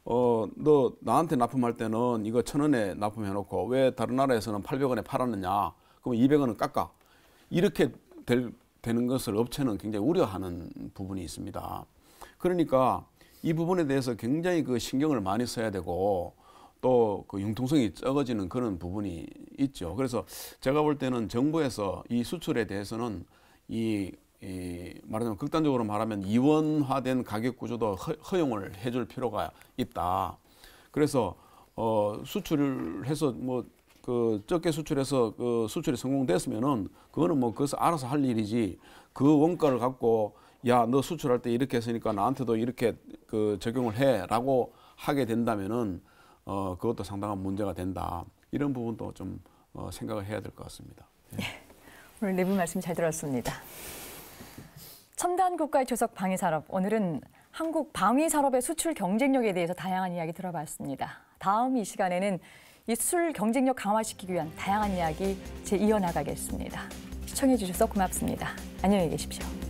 너 나한테 납품할 때는 이거 1,000원에 납품해놓고 왜 다른 나라에서는 800원에 팔았느냐? 그럼 200원은 깎아. 이렇게 되는 것을 업체는 굉장히 우려하는 부분이 있습니다. 그러니까 이 부분에 대해서 굉장히 그 신경을 많이 써야 되고, 또 그 융통성이 적어지는 그런 부분이 있죠. 그래서 제가 볼 때는 정부에서 이 수출에 대해서는 말하자면 극단적으로 말하면 이원화된 가격 구조도 허용을 해줄 필요가 있다. 그래서 수출을 해서 그 적게 수출해서 그 수출이 성공됐으면은 그거는 뭐 그것을 알아서 할 일이지, 그 원가를 갖고 야, 너 수출할 때 이렇게 했으니까 나한테도 이렇게 그 적용을 해라고 하게 된다면은 그것도 상당한 문제가 된다. 이런 부분도 좀 생각을 해야 될 것 같습니다. 예. 오늘 네 분 말씀 잘 들었습니다. 첨단 국가의 초석 방위산업, 오늘은 한국 방위산업의 수출 경쟁력에 대해서 다양한 이야기 들어봤습니다. 다음 이 시간에는 이 수출 경쟁력 강화시키기 위한 다양한 이야기 이어나가겠습니다. 시청해 주셔서 고맙습니다. 안녕히 계십시오.